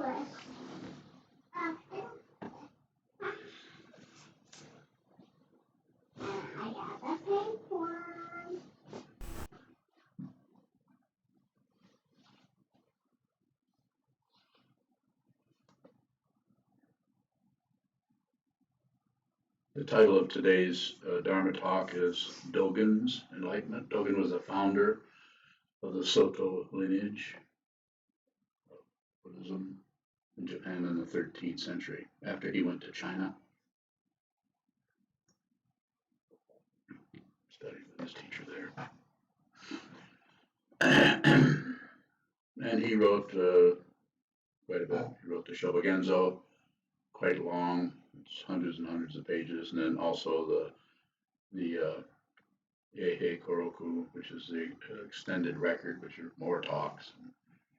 The title of today's Dharma talk is Dogen's Enlightenment. Dogen was the founder of the Soto lineage of Buddhism in Japan in the 13th century after he went to China. Studied with his teacher there. And he wrote quite a bit. He wrote the Shobogenzo, quite long. It's hundreds and hundreds of pages, and then also the Eihei Koroku, which is the extended record, which are more talks and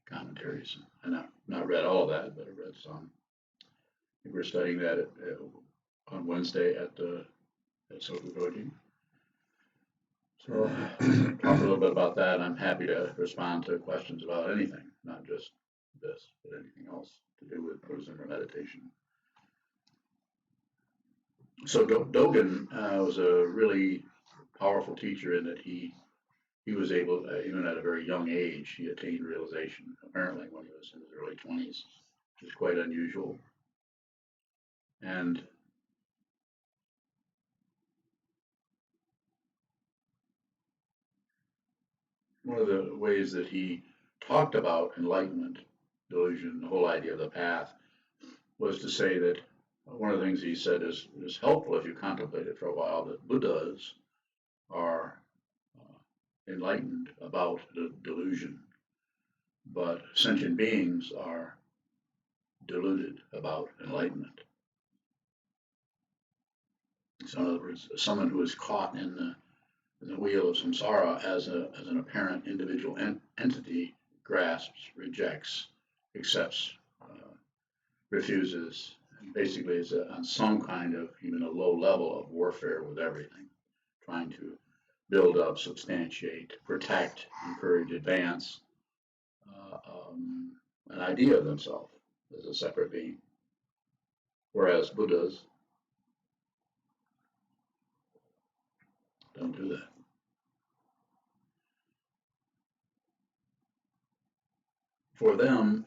commentaries. And I've not read all of that, but I've read some. We're studying that on Wednesday at Sokukoji. So talk a little bit about that. I'm happy to respond to questions about anything, not just this, but anything else to do with Buddhism or meditation. So Dogen was a really powerful teacher in that he was able, even at a very young age, he attained realization, apparently when he was in his early 20s, which is quite unusual. And one of the ways that he talked about enlightenment, delusion, the whole idea of the path, was to say that one of the things he said is helpful if you contemplate it for a while, that Buddhas are enlightened about the delusion, but sentient beings are deluded about enlightenment. So in other words, someone who is caught in the wheel of samsara as an apparent individual entity grasps, rejects, accepts, refuses, and basically is on some kind of, even a low level of warfare with everything, trying to build up, substantiate, protect, encourage, advance an idea of themselves as a separate being. Whereas Buddhas don't do that. For them,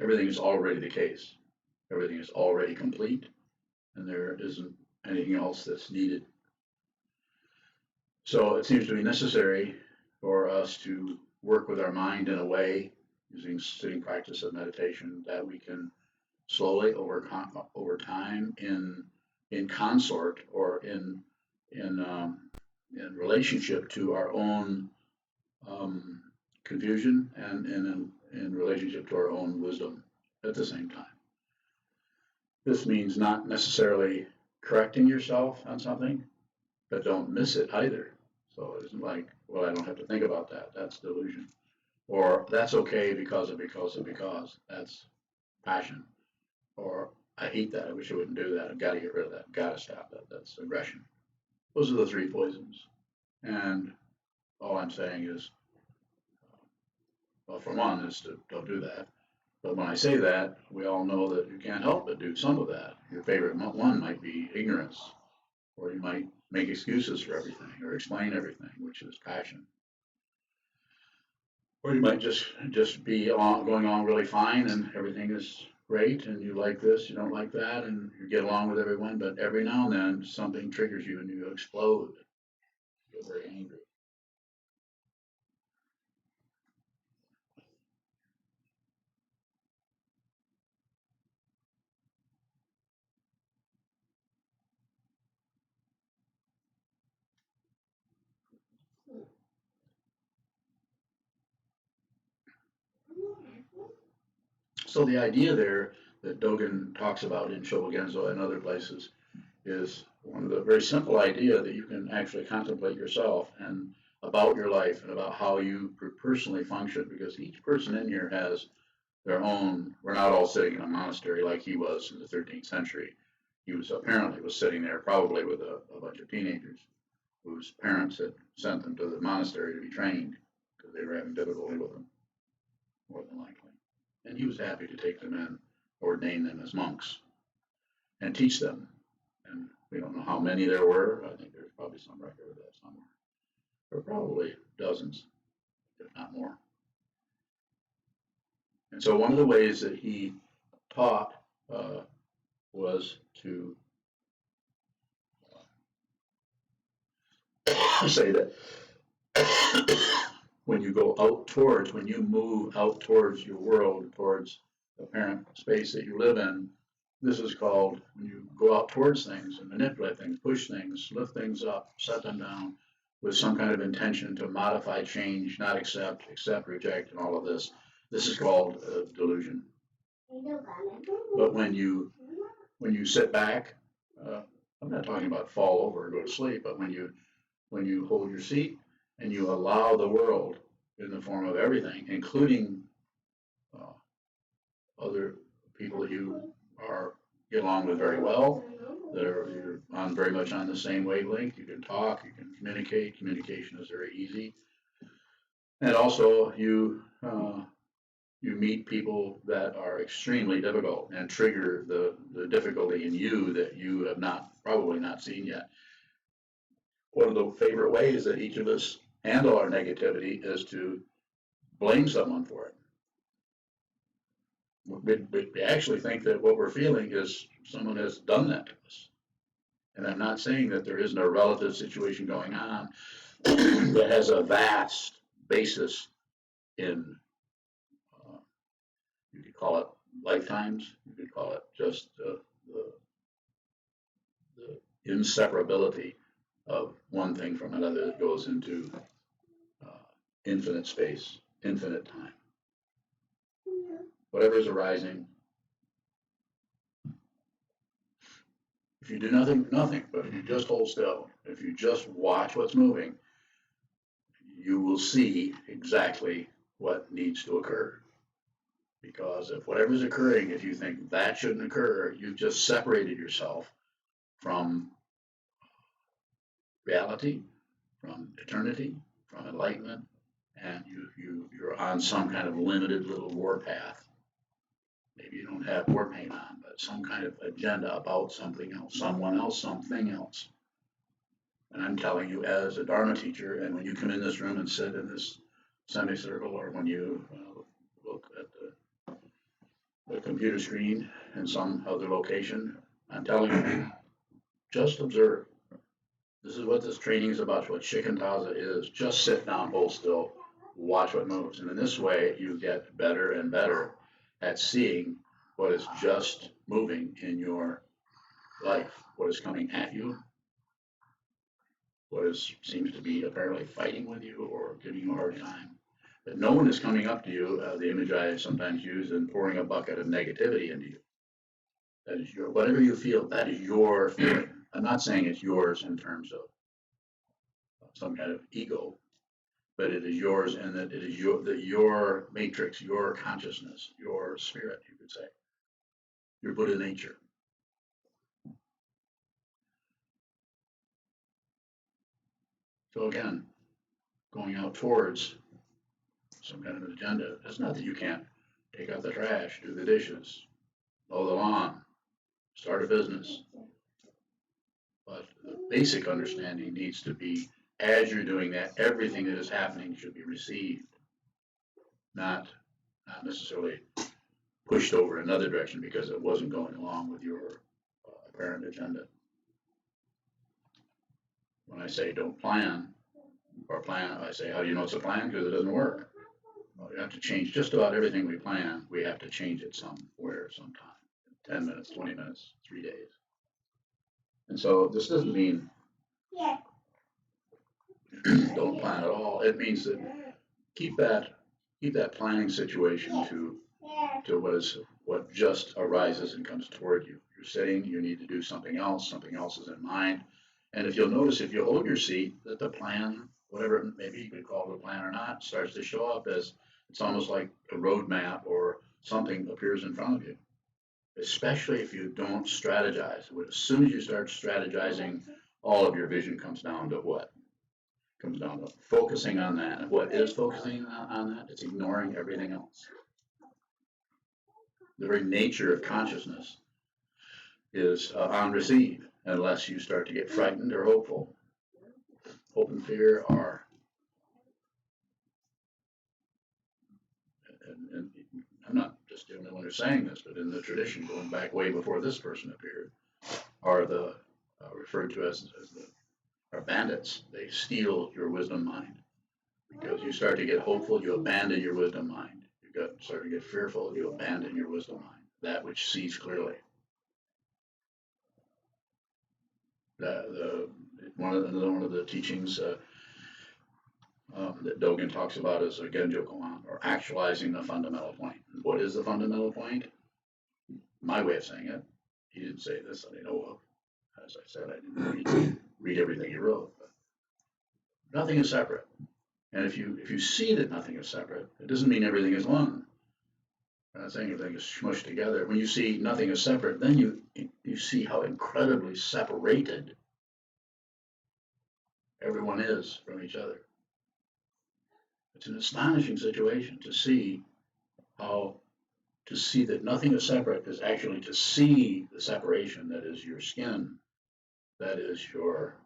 everything is already the case. Everything is already complete, and there isn't anything else that's needed. So it seems to be necessary for us to work with our mind in a way, using sitting practice of meditation, that we can slowly over time in consort or in relationship to our own confusion and in relationship to our own wisdom at the same time. This means not necessarily correcting yourself on something, but don't miss it either. So it isn't like, well, I don't have to think about that. That's delusion. Or that's okay because of. That's passion. Or I hate that. I wish I wouldn't do that. I've got to get rid of that. I've got to stop that. That's aggression. Those are the three poisons. And all I'm saying is, well, for one, is to don't do that. But when I say that, we all know that you can't help but do some of that. Your favorite one might be ignorance, or you might make excuses for everything or explain everything, which is passion. Or you might just be going on really fine and everything is great and you like this, you don't like that, and you get along with everyone, but every now and then something triggers you and you explode. You get very angry. So the idea there that Dogen talks about in Shobogenzo and other places is one of the very simple idea that you can actually contemplate yourself and about your life and about how you personally function, because each person in here has their own. We're not all sitting in a monastery like he was in the 13th century. He was apparently sitting there probably with a bunch of teenagers whose parents had sent them to the monastery to be trained because they were having difficulty with them, more than likely. And he was happy to take them in ordain them as monks and teach them. And we don't know how many there were. I think there's probably some record of that somewhere. There were probably dozens, if not more. And so one of the ways that he taught was to say that when you go out towards, when you move out towards your world, towards the apparent space that you live in, this is called, when you go out towards things and manipulate things, push things, lift things up, set them down with some kind of intention to modify, change, not accept, reject, and all of this. This is called delusion. But when you sit back, I'm not talking about fall over or go to sleep, but when you hold your seat and you allow the world in the form of everything, including other people that you get along with very well, that you're on very much on the same wavelength. You can talk, you can communicate. Communication is very easy, and also you meet people that are extremely difficult and trigger the difficulty in you that you have probably not seen yet. One of the favorite ways that each of us handle our negativity is to blame someone for it. We actually think that what we're feeling is someone has done that to us. And I'm not saying that there isn't a relative situation going on that has a vast basis in, you could call it lifetimes, you could call it just the inseparability of one thing from another that goes into infinite space, infinite time. Whatever is arising, if you do nothing, but if you just hold still, if you just watch what's moving, you will see exactly what needs to occur. Because if whatever's occurring, if you think that shouldn't occur, you've just separated yourself from reality, from eternity, from enlightenment, and you're on some kind of limited little warpath. Maybe you don't have war paint on, but some kind of agenda about something else, someone else, something else. And I'm telling you, as a Dharma teacher, and when you come in this room and sit in this semicircle, or when you look at the computer screen in some other location, I'm telling you, just observe. This is what this training is about, what Shikantaza is. Just sit down, hold still, watch what moves. And in this way, you get better and better at seeing what is just moving in your life, what is coming at you, what seems to be apparently fighting with you or giving you a hard time. But no one is coming up to you, the image I sometimes use, and pouring a bucket of negativity into you. That is whatever you feel, that is your feeling. I'm not saying it's yours in terms of some kind of ego, but it is yours, and that it is your matrix, your consciousness, your spirit, you could say, your Buddha nature. So again, going out towards some kind of an agenda, it's not that you can't take out the trash, do the dishes, mow the lawn, start a business. But the basic understanding needs to be, as you're doing that, everything that is happening should be received, not necessarily pushed over another direction because it wasn't going along with your apparent agenda. When I say don't plan, or plan, I say, how do you know it's a plan? Because it doesn't work. Well, you have to change just about everything we plan. We have to change it somewhere, sometime. 10 minutes, 20 minutes, 3 days. And so this doesn't mean don't plan at all. It means that keep that planning situation to what just arises and comes toward you. You're sitting, you need to do something else is in mind. And if you'll notice, if you hold your seat, that the plan, whatever maybe you could call it a plan or not, starts to show up as it's almost like a roadmap or something appears in front of you. Especially if you don't strategize. As soon as you start strategizing, all of your vision comes down to what? Comes down to focusing on that. And what is focusing on that? It's ignoring everything else. The very nature of consciousness is on receive, unless you start to get frightened or hopeful. Hope and fear are, and I'm not just the only one who's saying this, but in the tradition going back way before this person appeared, are the referred to as the are bandits. They steal your wisdom mind. Because you start to get hopeful, you abandon your wisdom mind. You start to get fearful, you abandon your wisdom mind, that which sees clearly. One of the teachings that Dogen talks about is a Genjokoan, or actualizing the fundamental point. What is the fundamental point? My way of saying it, he didn't say this that I know of. As I said, I didn't read everything he wrote. But nothing is separate. And if you see that nothing is separate, it doesn't mean everything is one. I'm not saying everything is smushed together. When you see nothing is separate, then you see how incredibly separated everyone is from each other. It's an astonishing situation to see that nothing is separate is actually to see the separation that is your skin, that is your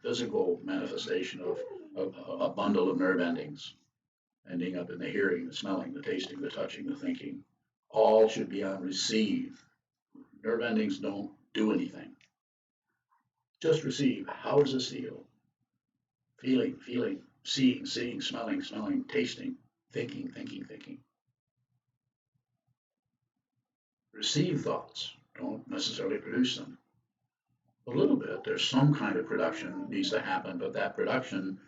physical manifestation of a bundle of nerve endings, ending up in the hearing, the smelling, the tasting, the touching, the thinking. All should be on receive. Nerve endings don't do anything. Just receive. How does this feel? Feeling, seeing, smelling, tasting, thinking. Receive thoughts. Don't necessarily produce them. A little bit. There's some kind of production needs to happen, but that production,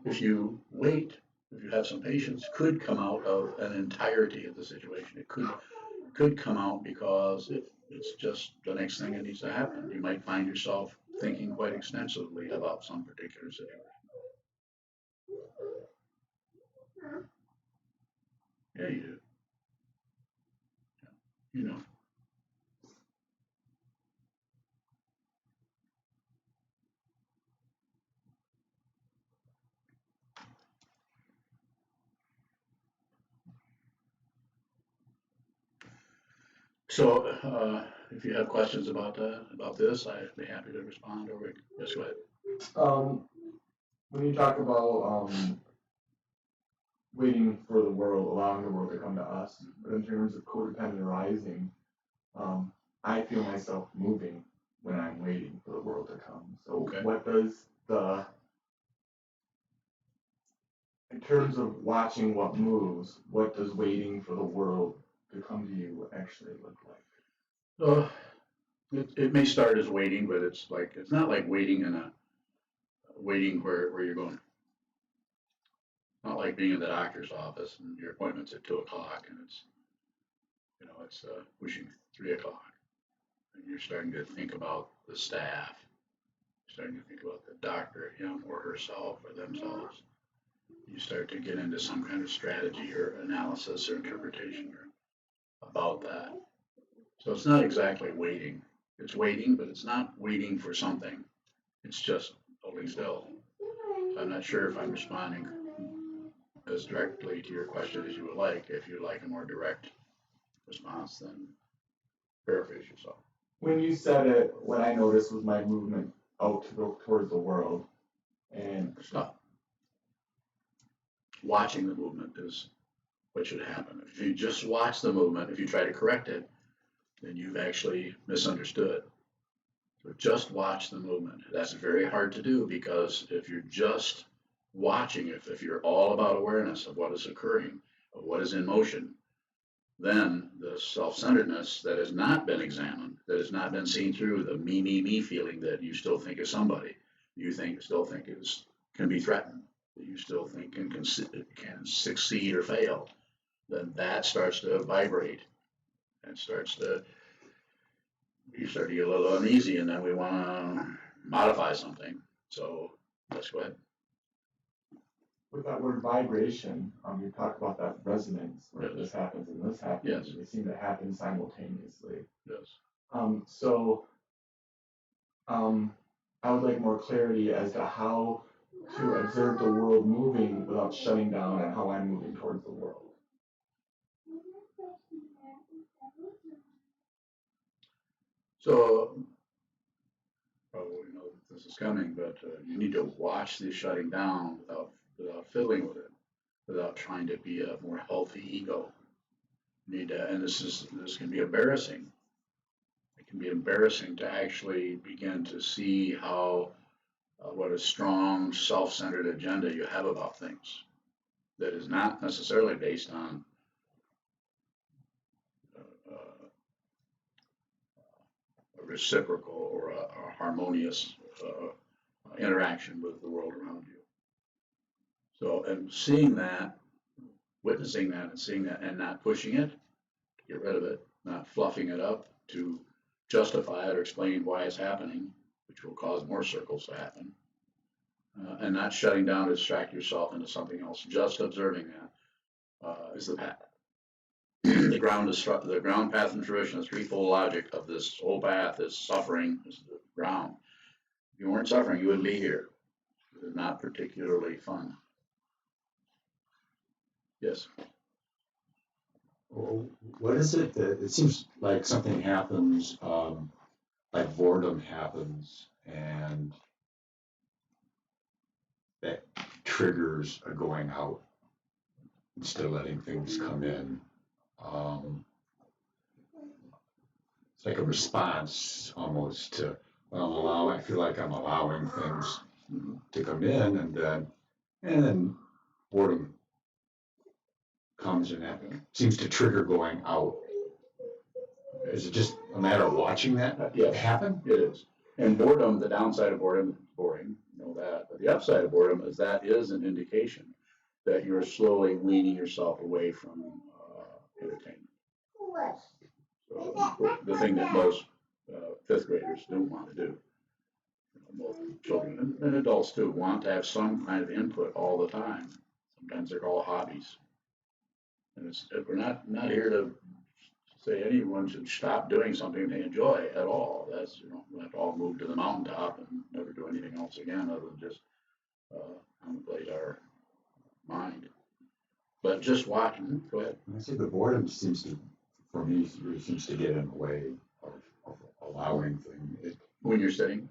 if you wait, if you have some patience, could come out of an entirety of the situation. It could come out because it's just the next thing that needs to happen. You might find yourself thinking quite extensively about some particular situation. Yeah, you do. You know. So, if you have questions about this, I'd be happy to respond. Or yes, go ahead. When you talk about waiting for the world, allowing the world to come to us, but in terms of codependent arising, I feel myself moving when I'm waiting for the world to come. So, okay. What does in terms of watching what moves, what does waiting for the world to come to you actually look like? It may start as waiting, but it's not like waiting waiting where you're going. Not like being in the doctor's office and your appointment's at 2:00 and it's pushing 3:00 and you're starting to think about the staff, you're starting to think about the doctor, him or herself or themselves. You start to get into some kind of strategy or analysis or interpretation about that. So it's not exactly waiting. It's waiting, but it's not waiting for something. It's just holding still. So I'm not sure if I'm responding as directly to your question as you would like. If you'd like a more direct response, then paraphrase yourself. When you said it, what I noticed was my movement out to go towards the world. And stop. Watching the movement is what should happen. If you just watch the movement, if you try to correct it, then you've actually misunderstood. So just watch the movement. That's very hard to do because if you're just watching, if you're all about awareness of what is occurring, of what is in motion, then the self-centeredness that has not been examined, that has not been seen through, the me feeling that you still think is somebody, you still think can be threatened, that you still think can succeed or fail, then that starts to vibrate and you start to get a little uneasy, and then we want to modify something. So let's go ahead. With that word vibration, you talk about that resonance where this happens and this happens, yes. And they seem to happen simultaneously. Yes. I would like more clarity as to how to observe the world moving without shutting down and how I'm moving towards the world. So, probably know that this is coming, but you need to watch the shutting down without fiddling with it, without trying to be a more healthy ego. You need to, and this can be embarrassing. It can be embarrassing to actually begin to see how what a strong self-centered agenda you have about things that is not necessarily based on uh, a reciprocal or a harmonious interaction with the world around you. So, and seeing that, witnessing that, and seeing that, and not pushing it to get rid of it, not fluffing it up to justify it or explain why it's happening, which will cause more circles to happen, and not shutting down to distract yourself into something else. Just observing that is the path. The ground path and fruition, the threefold logic of this whole path is suffering is the ground. If you weren't suffering, you wouldn't be here. It's not particularly fun. Yes. Well, what is it that it seems like something happens, like boredom happens, and that triggers a going out instead of letting things come in. It's like a response almost to, well, I feel like I'm allowing things to come in, and then boredom comes, and that seems to trigger going out. Is it just a matter of watching that Yes, happen? it is. And boredom, the downside of boredom is boring, you know that. But the upside of boredom is that is an indication that you're slowly weaning yourself away from entertainment. So the thing that most fifth graders don't want to do, both children and adults too, want to have some kind of input all the time. Sometimes they're called hobbies. And we're not here to say anyone should stop doing something they enjoy at all. That's, we have to all move to the mountaintop and never do anything else again other than just contemplate our mind. But just watching, go ahead. I say the boredom seems to, for me, seems to get in the way of allowing things. When you're sitting?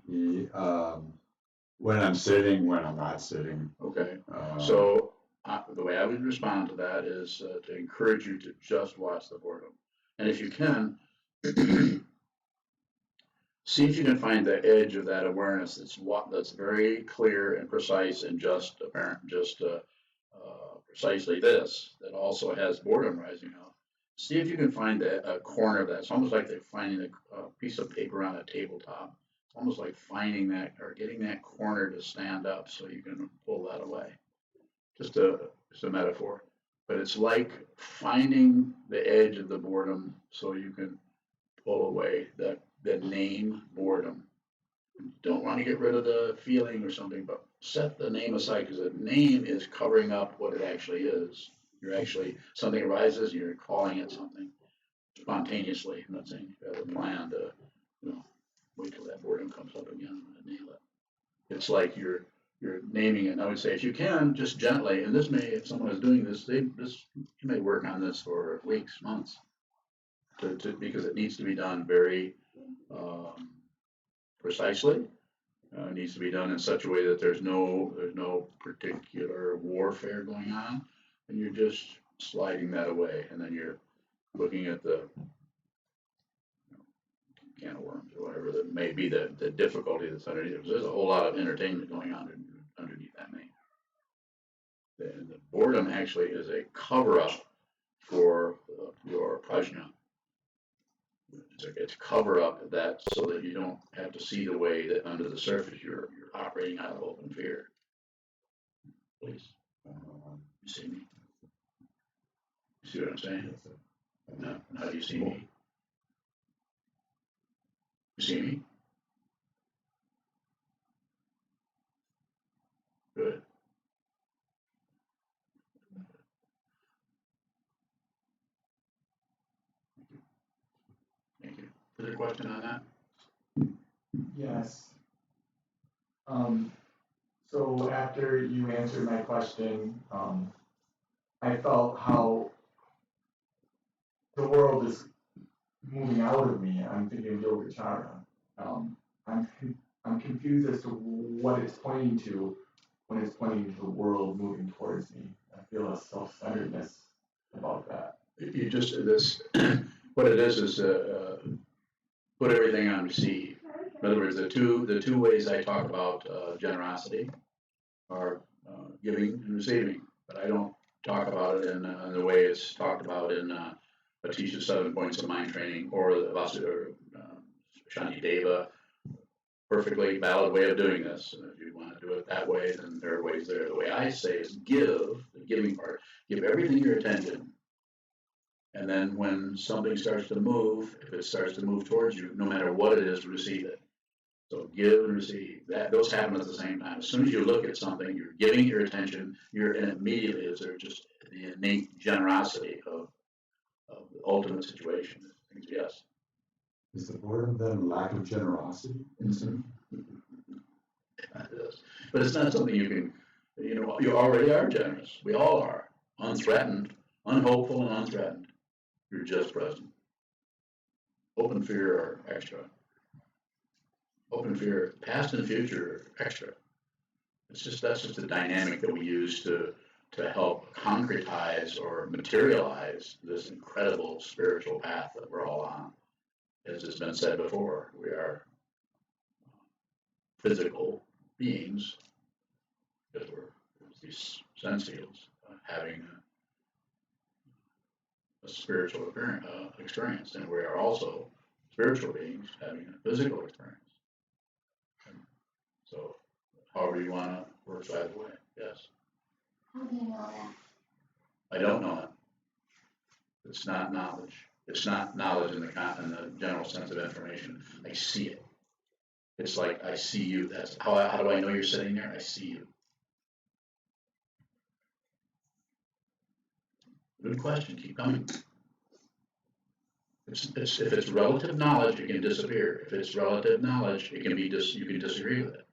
When I'm sitting, when I'm not sitting. Okay. So the way I would respond to that is to encourage you to just watch the boredom. And if you can, see if you can find the edge of that awareness that's very clear and precise and just apparent, precisely this, that also has boredom rising up. See if you can find a corner of that. It's almost like they're finding a piece of paper on a tabletop. It's almost like finding that or getting that corner to stand up so you can pull that away. Just a metaphor. But it's like finding the edge of the boredom so you can pull away the name boredom. You don't want to get rid of the feeling or something, but set the name aside because the name is covering up what it actually is. You're actually, something arises, you're calling it something spontaneously. I'm not saying you have a plan to, wait till that boredom comes up again and nail it. It's like you're naming it. And I would say, if you can, just gently, and this may, if someone is doing this, you may work on this for weeks, months, because it needs to be done very precisely. It needs to be done in such a way that there's no particular warfare going on, and you're just sliding that away, and then you're looking at the can of worms or whatever that may be the difficulty that's underneath. There's a whole lot of entertainment going on underneath that name. The boredom actually is a cover-up for your prajna. It's cover up that so that you don't have to see the way that under the surface you're operating out of open fear. Please, you see me? You see what I'm saying? No, how do you see me? You see me? Good. Thank you. Further question on that? Yes. So after you answered my question, I felt how the world is moving out of me, I'm thinking of Yogacara. I'm confused as to what it's pointing to when it's pointing to the world moving towards me. I feel a self-centeredness about that. You just this what it is put everything on receive. In other words, the two ways I talk about generosity are giving and receiving, but I don't talk about it in the way it's talked about in Atisha's 7 Points of Mind Training or the Shanti Deva. Perfectly valid way of doing this. And if you want to do it that way, then there are ways there. The way I say is give, the giving part, give everything your attention. And then when something starts to move, if it starts to move towards you, no matter what it is, receive it. So give and receive. Those happen at the same time. As soon as you look at something, you're giving your attention, and immediately is there just the innate generosity of the ultimate situation. Yes. Is the boredom then lack of generosity? Mm-hmm. It is. But it's not something you can, you already are generous. We all are. Unthreatened, unhopeful, and unthreatened. You're just present. Hope and fear are extra. Hope and fear, past and future, are extra. That's just the dynamic that we use to help concretize or materialize this incredible spiritual path that we're all on. As has been said before, we are physical beings because we're these sense fields having a spiritual experience, and we are also spiritual beings having a physical experience. And so, however you want to work either way, yes. How do you know that? I don't know it. It's not knowledge. It's not knowledge in the general sense of information. I see it. It's like I see you. That's how do I know you're sitting there? I see you. Good question. Keep coming. If it's relative knowledge, it can disappear. If it's relative knowledge, it can be you can disagree with it.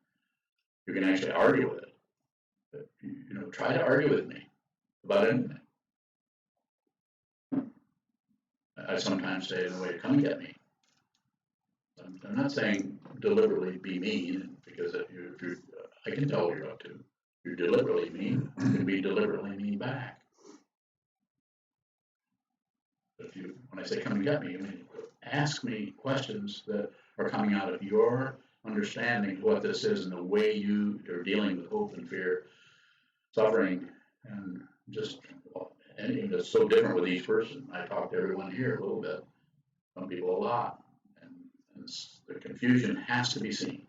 You can actually argue with it. But, try to argue with me about anything. I sometimes say in a way, come get me. I'm not saying deliberately be mean, because if you I can tell what you're up to. You're deliberately mean, you can be deliberately mean back. But when I say come and get me, I mean, ask me questions that are coming out of your understanding of what this is and the way you are dealing with hope and fear, suffering, and just anything that's so different with each person. I talk to everyone here a little bit, some people a lot, and the confusion has to be seen.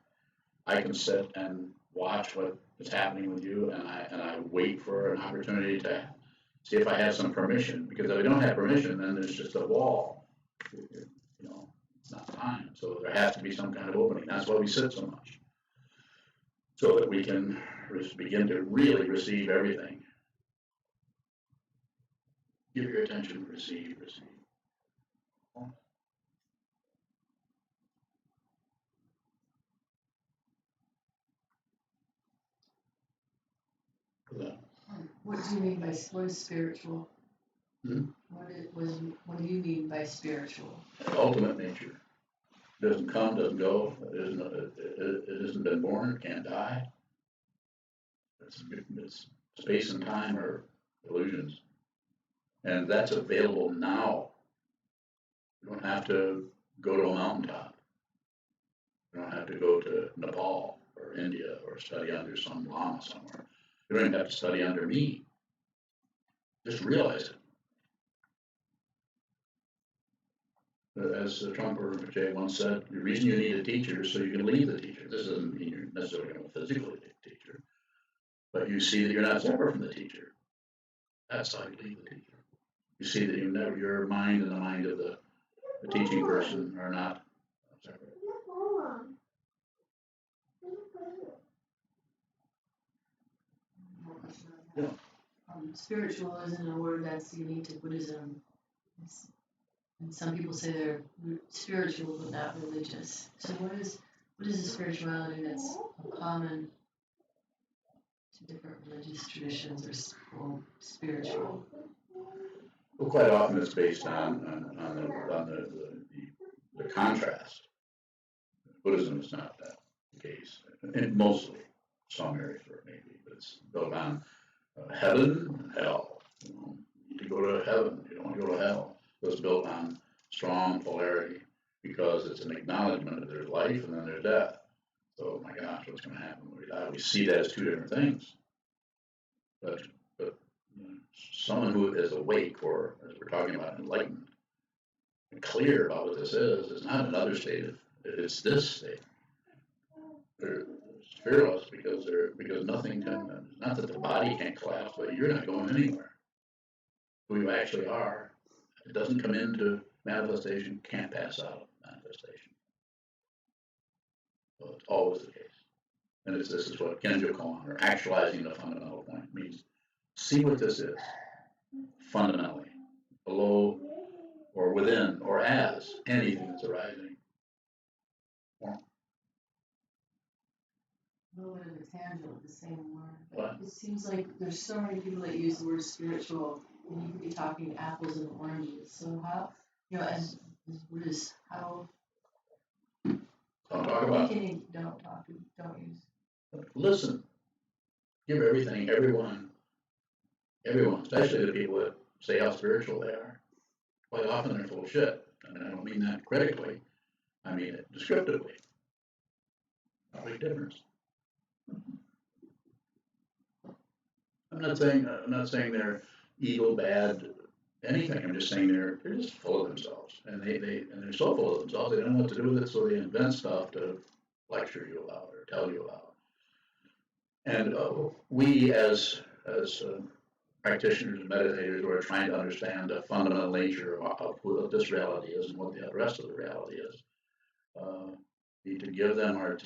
I can sit and watch what is happening with you, and I wait for an opportunity to see if I have some permission. Because if I don't have permission, then there's just a wall. It's not time. So there has to be some kind of opening. That's why we sit so much, so that we can begin to really receive everything. Give your attention, receive. What do you mean by what is spiritual? Hmm? What do you mean by spiritual? Ultimate nature. Doesn't come, doesn't go. It hasn't been born, can't die. It's space and time are illusions. And that's available now. You don't have to go to a mountaintop. You don't have to go to Nepal or India or study under some lama somewhere. You don't even have to study under me. Just realize it. As Trungpa Rinpoche once said, the reason you need a teacher is so you can leave the teacher. This doesn't mean you're necessarily going to physically leave the teacher, but you see that you're not separate from the teacher. That's how you leave the teacher. You see that your mind and the mind of the teaching person are not separate. Yeah. Spiritual isn't a word that's unique to Buddhism. And some people say they're spiritual but not religious. So what is a spirituality that's common to different religious traditions or spiritual? Well, quite often it's based on the contrast. Buddhism is not that case, and mostly some areas where it may be, but it's built on heaven and hell. You need to go to heaven. You don't want to go to hell. So it's built on strong polarity because it's an acknowledgement that there's life and then there's death. So, my gosh, what's going to happen when we die? We see that as two different things. But someone who is awake, or as we're talking about, enlightened, and clear about what this is not another state. It's this state. They're fearless because nothing can. Not that the body can't collapse, but you're not going anywhere. Who you actually are, it doesn't come into manifestation, can't pass out of manifestation. So it's always the case. And this is what Genjokoan, or actualizing the fundamental point, means. See what this is, fundamentally, below or within or as anything that's arising. A little bit of a tangent with the same word. What? It seems like there's so many people that use the word spiritual, and you could be talking apples and oranges. So how, as Buddhists, how Don't talk about it. Don't use. Listen. Give everything, everyone, especially the people that say how spiritual they are. Quite often they're full of shit. And I don't mean that critically. I mean it descriptively. A big difference. I'm not saying they're evil, bad, anything. I'm just saying they're just full of themselves, and they're so full of themselves they don't know what to do with it, so they invent stuff to lecture you about or tell you about. And we as practitioners and meditators who are trying to understand the fundamental nature of what this reality is and what the rest of the reality is, need to give them our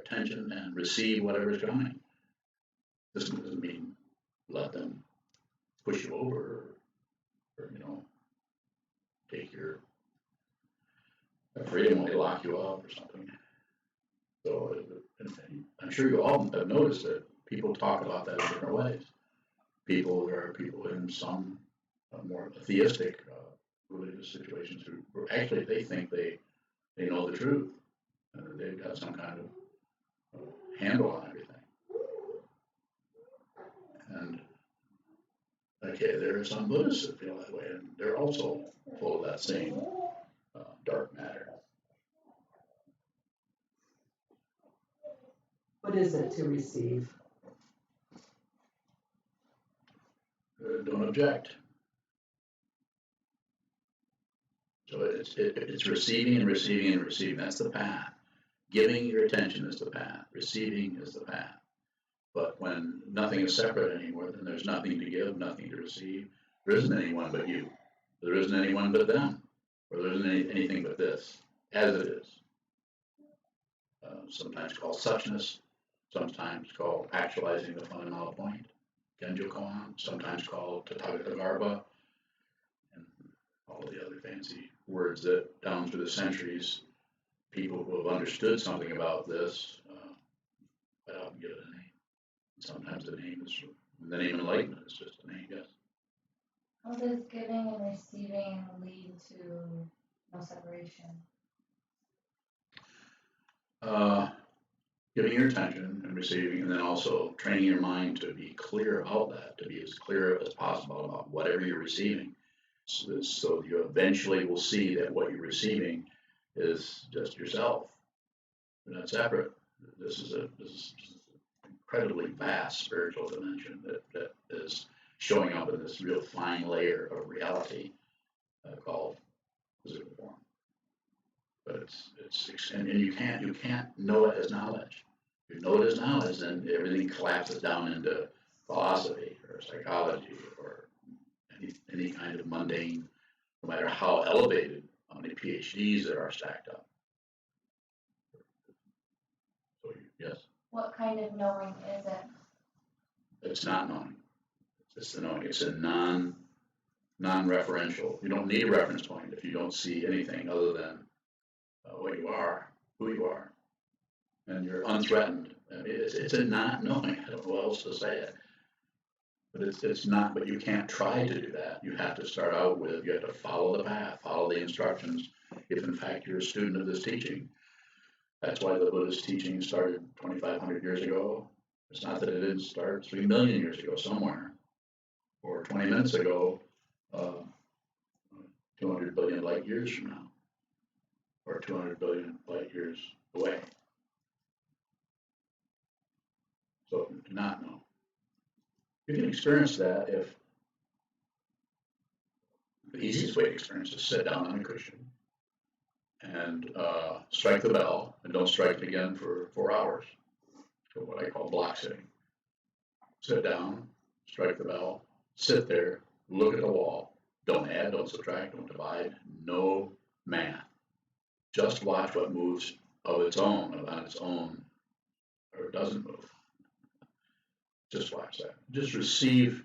attention and receive whatever's coming. This doesn't mean let them push you over or take your freedom away, lock you up or something. So I'm sure you all have noticed that people talk about that in different ways. There are people in some more theistic religious situations who actually they think they know the truth. They've got some kind of handle on everything. And okay, there are some Buddhists that feel that way, and they're also full of that same dark matter. What is it to receive? Don't object. So it's receiving and receiving and receiving. That's the path. Giving your attention is the path. Receiving is the path. But when nothing is separate anymore, then there's nothing to give, nothing to receive. There isn't anyone but you. There isn't anyone but them. Or there isn't anything but this, as it is. Sometimes called suchness, sometimes called actualizing the fundamental point, Genjokoan, sometimes called Tathagata, and all of the other fancy words that down through the centuries, people who have understood something about this, quite often give it a name. Sometimes the name enlightenment is just a name, yes. How does giving and receiving lead to no separation? Giving your attention and receiving, and then also training your mind to be clear about that, to be as clear as possible about whatever you're receiving, so you eventually will see that what you're receiving is just yourself. You're not separate. This is an incredibly vast spiritual dimension that is showing up in this real fine layer of reality called physical form. But and you can't know it as knowledge. If you know it as knowledge, then everything collapses down into philosophy or psychology or any kind of mundane, no matter how elevated, how many PhDs there are stacked up. So yes. What kind of knowing is it? It's not knowing. It's the knowing. It's a non-referential. You don't need a reference point if you don't see anything other than what you are, who you are, and you're unthreatened. I mean, it's a not knowing. I don't know what else to say it. But it's not. But you can't try to do that. You have to start out with. You have to follow the path, follow the instructions, if in fact you're a student of this teaching. That's why the Buddhist teaching started 2,500 years ago. It's not that it didn't start 3 million years ago somewhere, or 20 minutes ago, 200 billion light years from now, or 200 billion light years away. So do not know. You can experience that if the easiest way to experience is sit down on a cushion and strike the bell, and don't strike it again for 4 hours. So what I call block sitting. Sit down, strike the bell, sit there, look at the wall. Don't add, don't subtract, don't divide. No math. Just watch what moves of its own, on its own, or doesn't move. Just watch that. Just receive.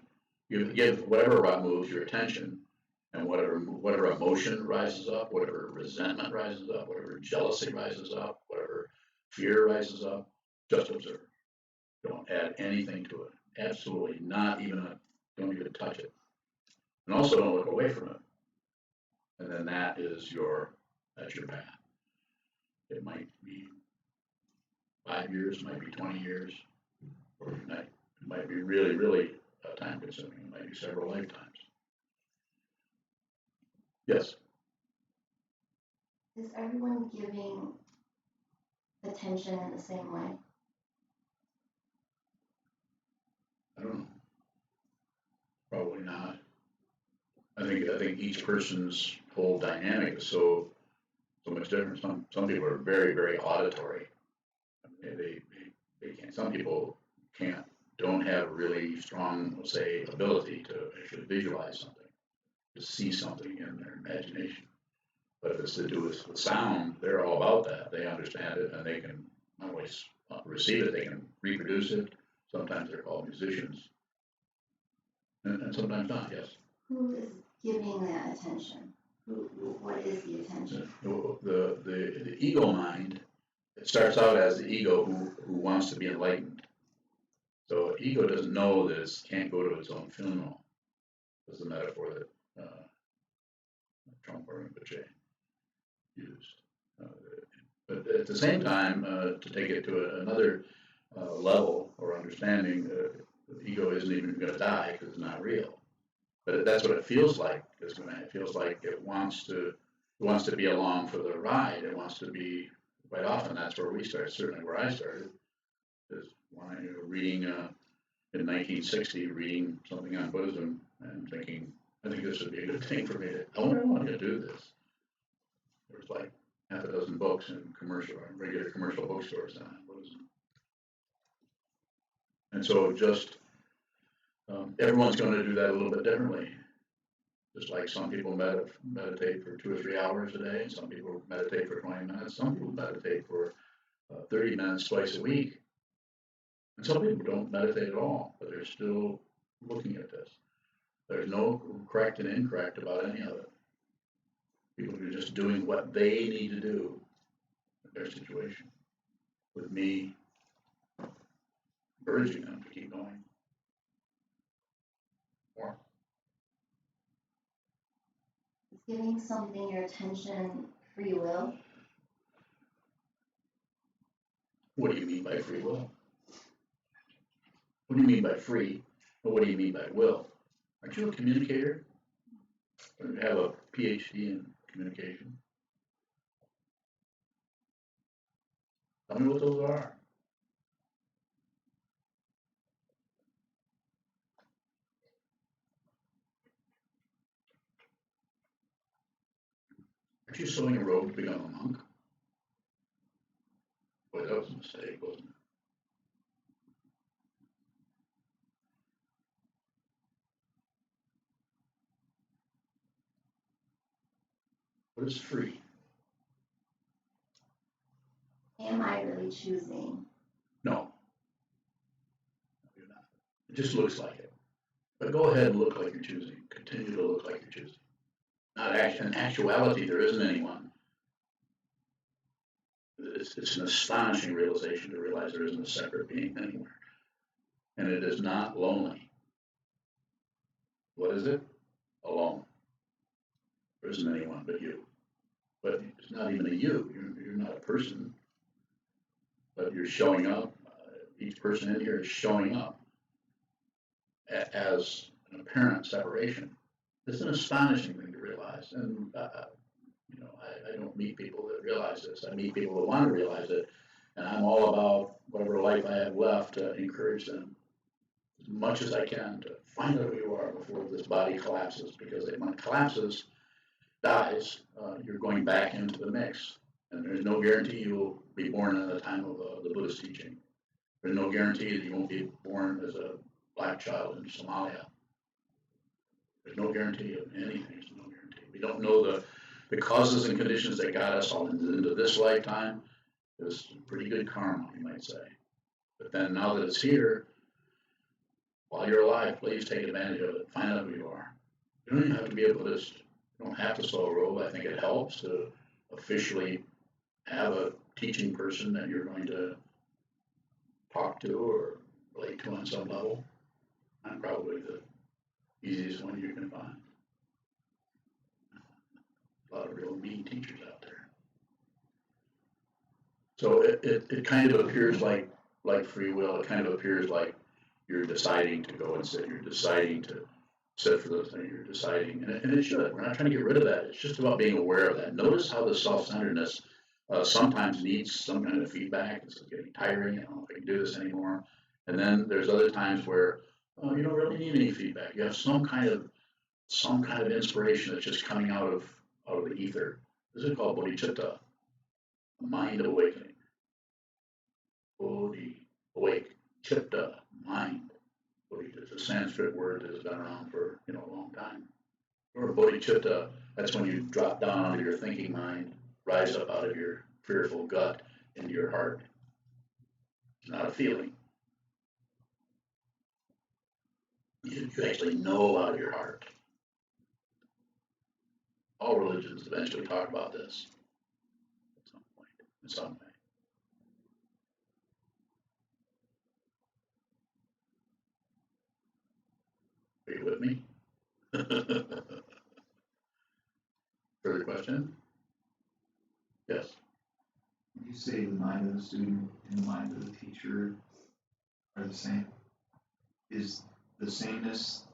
You give whatever moves your attention, and whatever emotion rises up, whatever resentment rises up, whatever jealousy rises up, whatever fear rises up, just observe. Don't add anything to it. Absolutely not even don't even touch it. And also don't look away from it. And then that's your path. It might be 5 years, might be 20 years, or it might be really, really time consuming. It might be several lifetimes. Yes? Is everyone giving attention in the same way? I don't know. Probably not. I think each person's whole dynamic is so much different. Some people are very, very auditory. They can't. Some people don't have really strong, let's say, ability to actually visualize something, to see something in their imagination. But if it's to do with sound, they're all about that. They understand it, and they can not always receive it. They can reproduce it. Sometimes they're called musicians, and sometimes not. Yes. Who is giving that attention? What is the attention? The ego mind. It starts out as the ego who wants to be enlightened. So ego doesn't know that it can't go to its own funeral. That's the metaphor that Trump or Rinpoche used. But at the same time, to take it to another level or understanding, the ego isn't even going to die because it's not real. But that's what it feels like. It feels like it wants to be along for the ride. It wants to be quite often. That's where we start. Certainly, where I started is when I reading in 1960, reading something on Buddhism and thinking, I think this would be a good thing for me to. I wonder if I want to do this. There was like half a dozen books in regular commercial bookstores on Buddhism, and so just everyone's going to do that a little bit differently. Just like some people meditate for 2 or 3 hours a day, and some people meditate for 20 minutes, some people meditate for 30 minutes twice a week, and some people don't meditate at all, but they're still looking at this. There's no correct and incorrect about any of it. People are just doing what they need to do in their situation. With me, encouraging them to keep going. More. Is giving something your attention free will? What do you mean by free will? What do you mean by free? Or what do you mean by will? Aren't you a communicator? Or do you have a PhD in communication? Tell me what those are. Aren't you sewing a robe to become a monk? Boy, that was a mistake, wasn't it? What is free? Am I really choosing? No, you're not. It just looks like it. But go ahead and look like you're choosing. Continue to look like you're choosing. In actuality, there isn't anyone. It's an astonishing realization to realize there isn't a separate being anywhere. And it is not lonely. What is it? Alone. There isn't anyone but you. but it's not even a you. You're not a person, but you're showing up. Each person in here is showing up as an apparent separation. It's an astonishing thing to realize, and I don't meet people that realize this. I meet people that want to realize it, and I'm all about whatever life I have left to encourage them as much as I can to find out who you are before this body collapses. Because when it collapses, dies, you're going back into the mix, and there's no guarantee you'll be born at the time of the Buddhist teaching. There's no guarantee that you won't be born as a black child in Somalia. There's no guarantee of anything. There's no guarantee. We don't know the causes and conditions that got us all into this lifetime. It was pretty good karma, you might say. But then now that it's here, while you're alive, please take advantage of it. Find out who you are. You don't even have to be a Buddhist. You don't have to sew a robe. I think it helps to officially have a teaching person that you're going to talk to or relate to on some level. I'm probably the easiest one you can find. A lot of real mean teachers out there. So it kind of appears like free will. It kind of appears like you're deciding to go and sit. You're deciding to sit for those things. You're deciding, and it should. We're not trying to get rid of that. It's just about being aware of that. Notice how the self-centeredness sometimes needs some kind of feedback. It's getting tiring. I don't know if I can do this anymore. And then there's other times where you don't really need any feedback. You have some kind of inspiration that's just coming out of the ether. This is called bodhicitta, a mind awakening. Bodhi, awake, chitta, mind. It's a Sanskrit word that has been around for a long time. Or bodhicitta, that's when you drop down onto your thinking mind, rise up out of your fearful gut into your heart. It's not a feeling. You actually know out of your heart. All religions eventually talk about this at some point, in some way. Are you with me? Further question? Yes. You say the mind of the student and the mind of the teacher are the same. Is the sameness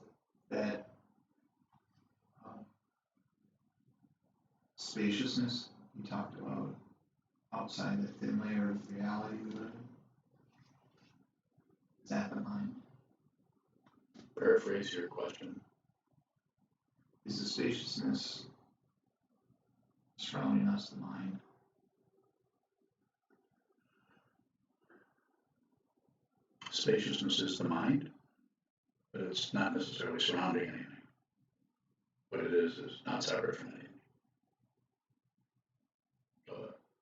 that spaciousness you talked about outside the thin layer of reality we live in? Is that the mind? Paraphrase your question. Is the spaciousness surrounding us the mind? Spaciousness is the mind, but it's not necessarily surrounding anything. What it is not separate from anything.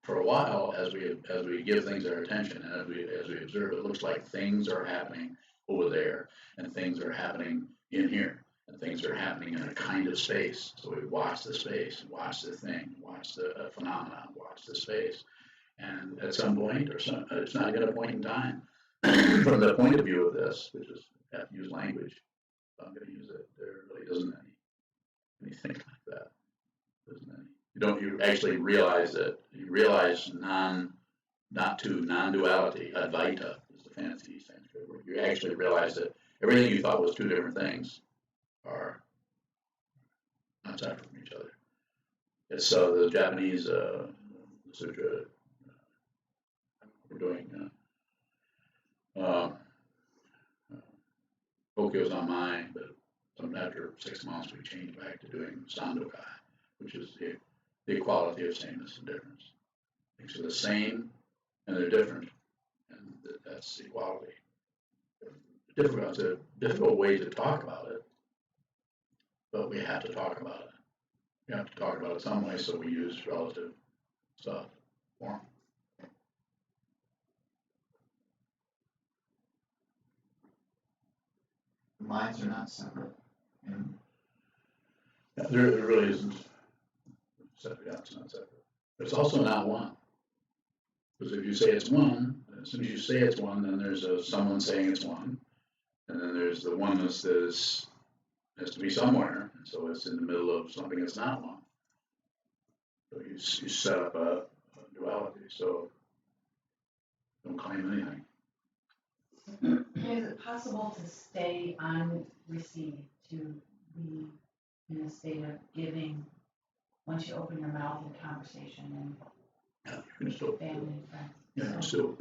For a while, as we give things our attention and as we observe, it looks like things are happening over there, and things are happening in here, and things are happening in a kind of space. So we watch the space, watch the thing, watch the phenomenon, watch the space, and at some point, it's not even a point in time, from the point of view of this, which is I have to use language. So I'm going to use it. There really isn't anything like that. Isn't any. You actually realize that you realize non-duality. Advaita is the fancy Sanskrit word. You actually realize that everything you thought was two different things are not separate from each other. It's the Japanese sutra. We're doing Tokyo's on mine, but after 6 months we changed back to doing Sandokai, which is the equality of sameness and difference. Things are the same and they're different, and that's equality. It's a difficult way to talk about it, but we have to talk about it. We have to talk about it some way, so we use relative stuff, form. The minds are not separate. And There really isn't. Separate, it's not separate. But it's also not one. Because if you say it's one, as soon as you say it's one, then there's someone saying it's one. And then there's the oneness that has to be somewhere. And so it's in the middle of something that's not one. So you set up a duality. So don't claim anything. Is it possible to stay unreceived, to be in a state of giving once you open your mouth in conversation Yeah, you can still, and family and friends? yeah, So, still,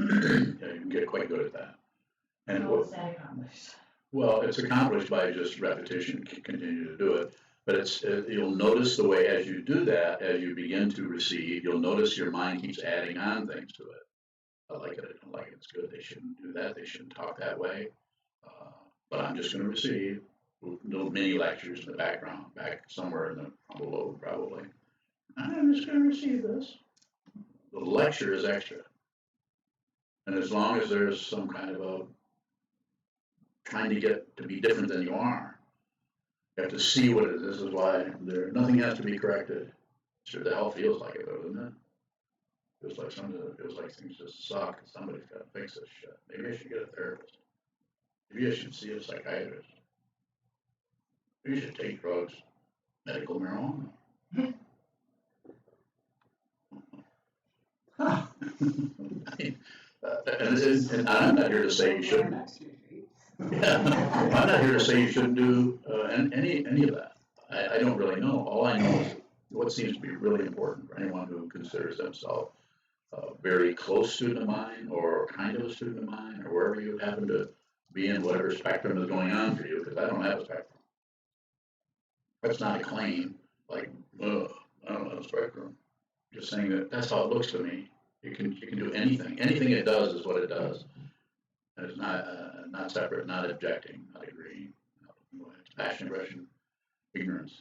yeah, you can get quite good at that. And how is that accomplished? well, it's accomplished by just repetition, continue to do it. But you'll notice the way as you do that, as you begin to receive, you'll notice your mind keeps adding on things to it. I like it, I don't like it, it's good, they shouldn't do that, they shouldn't talk that way. But I'm just going to receive little mini lectures in the background, back somewhere in the frontal lobe, probably. I'm just going to receive this. The lecture is extra. And as long as there's some kind of a trying to get to be different than you are, you have to see what it is. This is why nothing has to be corrected. Sure, the hell feels like it, though, doesn't it? Feels like things just suck. And somebody's got to fix this shit. Maybe I should get a therapist. Maybe I should see a psychiatrist. Maybe you should take drugs, medical marijuana. And I'm not here to say you shouldn't. Yeah, I'm not here to say you shouldn't do any of that. I don't really know. All I know is what seems to be really important for anyone who considers themselves a very close student of mine, or kind of a student of mine, or wherever you happen to be in whatever spectrum is going on for you, because I don't have a spectrum. That's not a claim, like, I don't have a spectrum. Just saying that that's how it looks to me. You can do anything. Anything it does is what it does. And it's not separate, not objecting, not agreeing. It's passion, aggression, ignorance.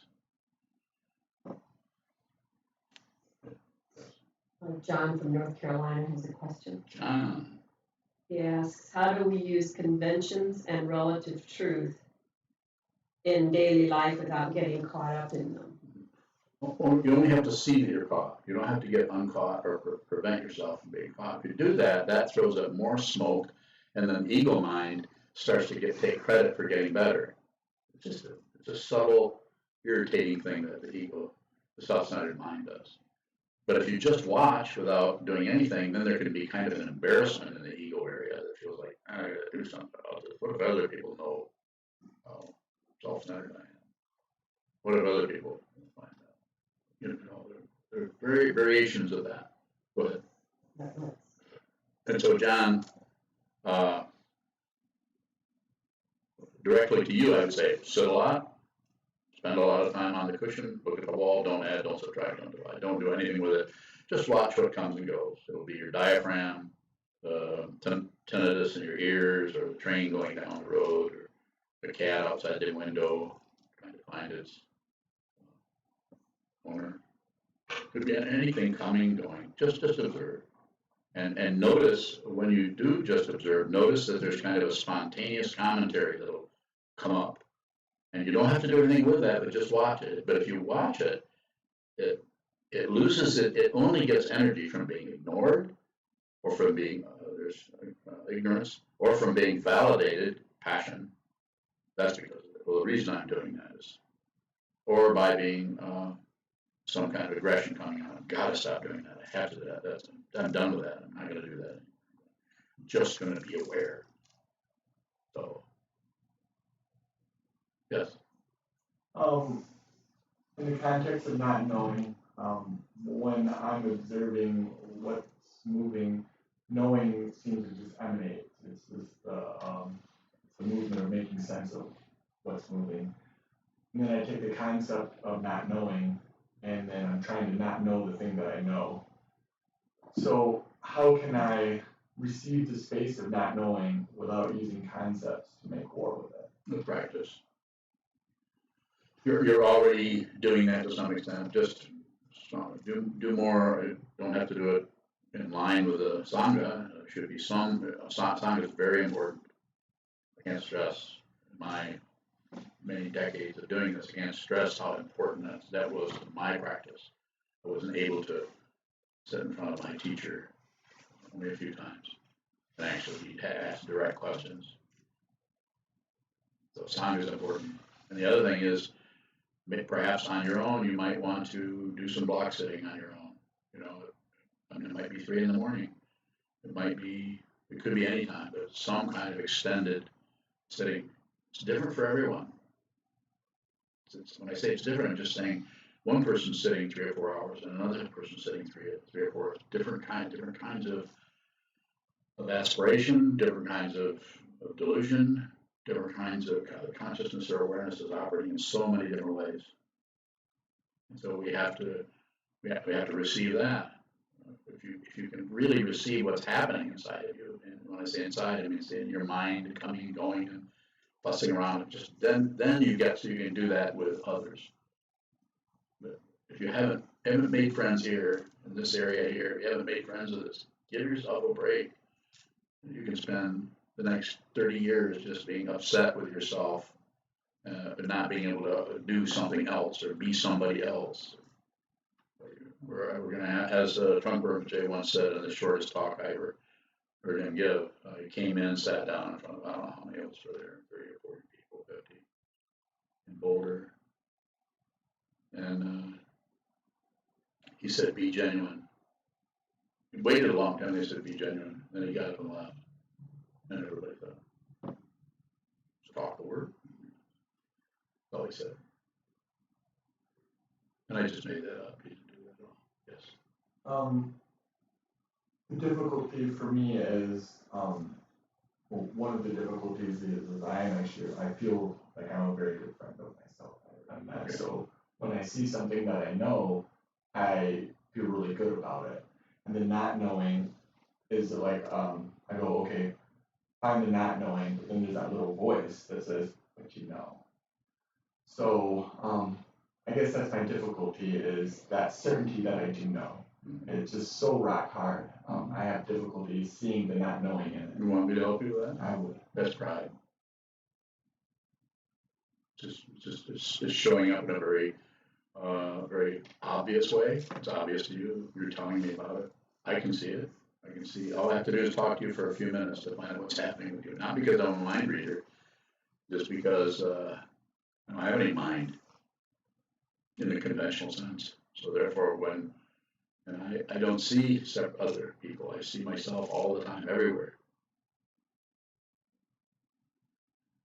John from North Carolina has a question. John. He asks, how do we use conventions and relative truth in daily life without getting caught up in them? Well, you only have to see that you're caught. You don't have to get uncaught or prevent yourself from being caught. If you do that, that throws up more smoke, and then the ego mind starts to take credit for getting better. It's a subtle, irritating thing that the self-centered mind does. But if you just watch without doing anything, then there can be kind of an embarrassment in the ego area that feels like, I gotta do something about this. What if other people know how self-centered I am? What if other people find out? You know, there are variations of that. Go ahead. And so, John, directly to you, I would say, sit a lot, spend a lot of time on the cushion, look at the wall, don't add, don't subtract, don't divide, don't do anything with it. Just watch what comes and goes. It'll be your diaphragm, tinnitus in your ears, or the train going down the road, or the cat outside the window trying to find its owner. Could be anything coming, going. Just observe. And notice when you do just observe, notice that there's kind of a spontaneous commentary that'll come up. And you don't have to do anything with that, but just watch it. But if you watch it, it loses it only gets energy from being ignored, or from being, there's ignorance, or from being validated, passion. That's because of it. Well, the reason I'm doing that is, or by being some kind of aggression coming out. I've got to stop doing that. I have to do that. I'm done with that. I'm not going to do that anymore. I'm just going to be aware. So, yes. In the context of not knowing, when I'm observing what's moving, knowing seems to just emanate. It's just the movement or making sense of what's moving. And then I take the concept of not knowing, and then I'm trying to not know the thing that I know. So how can I receive the space of not knowing without using concepts to make war with it? With practice. You're already doing that to some extent. Just do more. You don't have to do it in line with the Sangha. There should be some. Sangha is very important. I can't stress my many decades of doing this. I can't stress how important that was to my practice. I wasn't able to sit in front of my teacher only a few times and actually ask direct questions. So Sangha is important. And the other thing is, Perhaps on your own, you might want to do some block sitting on your own. I mean, it might be 3 in the morning. It could be any time, but some kind of extended sitting. It's different for everyone. When I say it's different, I'm just saying one person's sitting 3 or 4 hours and another person sitting three or four, different kinds of aspiration, different kinds of delusion, different kinds of consciousness or awareness is operating in so many different ways. And so we have to receive that. If you can really receive what's happening inside of you, and when I say inside, I mean it's in your mind, coming and going and fussing around. Just then you get so you can do that with others. But if you haven't made friends here in this area here, if you haven't made friends with this, give yourself a break. You can spend the next 30 years just being upset with yourself, but not being able to do something else or be somebody else. We're going to have, as Trungpa Rinpoche once said in the shortest talk I ever heard him give, he came in, sat down in front of, I don't know how many of us were there, 30 or 40 people, 50, in Boulder. And he said, be genuine. He waited a long time, they said, be genuine. Then he got up and left. And everybody thought, talk the word. That's all he said. And I just made that up. He didn't do that at all. Yes. The difficulty for me is, well, one of the difficulties is I feel like I'm a very good friend of myself. And that, so when I see something that I know, I feel really good about it. And the not knowing is like, I go, okay, I'm the not knowing, but then there's that little voice that says, but you know. So I guess that's my difficulty is that certainty that I do know. It's just so rock hard. I have difficulty seeing the not knowing in it. You want me to help you with that? I would. That's pride. It's showing up in a very obvious way. It's obvious to you. You're telling me about it. I can see it. I can see. All I have to do is talk to you for a few minutes to find out what's happening with you. Not because I'm a mind reader, just because I don't have any mind in the conventional sense. So therefore, and I don't see other people. I see myself all the time, everywhere.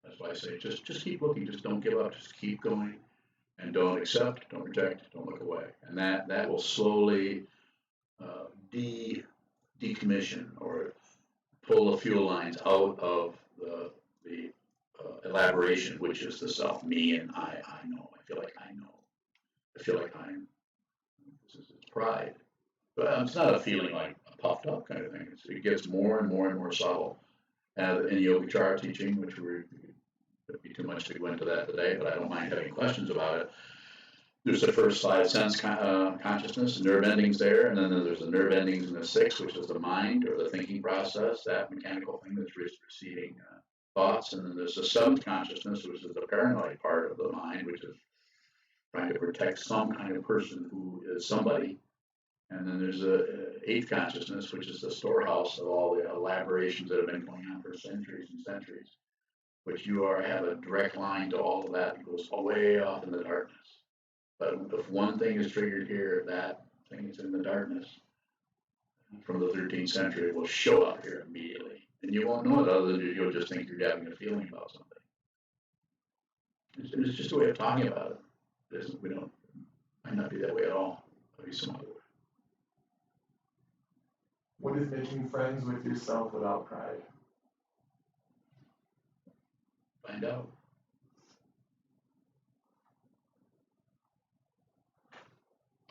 That's why I say just keep looking. Just don't give up. Just keep going, and don't accept, don't reject, don't look away. And that will slowly decommission or pull the fuel lines out of the elaboration, which is the self, me, and I know. I feel like I know. I feel like I'm. This is pride. But it's not a feeling like a puffed up kind of thing. It gets more and more and more subtle. And in Yogacara teaching, which would be too much to go into that today, but I don't mind having questions about it. There's the first 5 sense consciousness, nerve endings there, and then there's the nerve endings in the 6, which is the mind or the thinking process, that mechanical thing that's receiving thoughts, and then there's the 7th consciousness, which is the paranoid part of the mind, which is trying to protect some kind of person who is somebody. And then there's the 8th consciousness, which is the storehouse of all the elaborations that have been going on for centuries and centuries, which have a direct line to all of that. It goes way off in the darkness. But if one thing is triggered here, that thing is in the darkness from the 13th century will show up here immediately. And you won't know it other than you'll just think you're having a feeling about something. It's just a way of talking about it. Might not be that way at all. It'll be some other way. What is making friends with yourself without pride? Find out.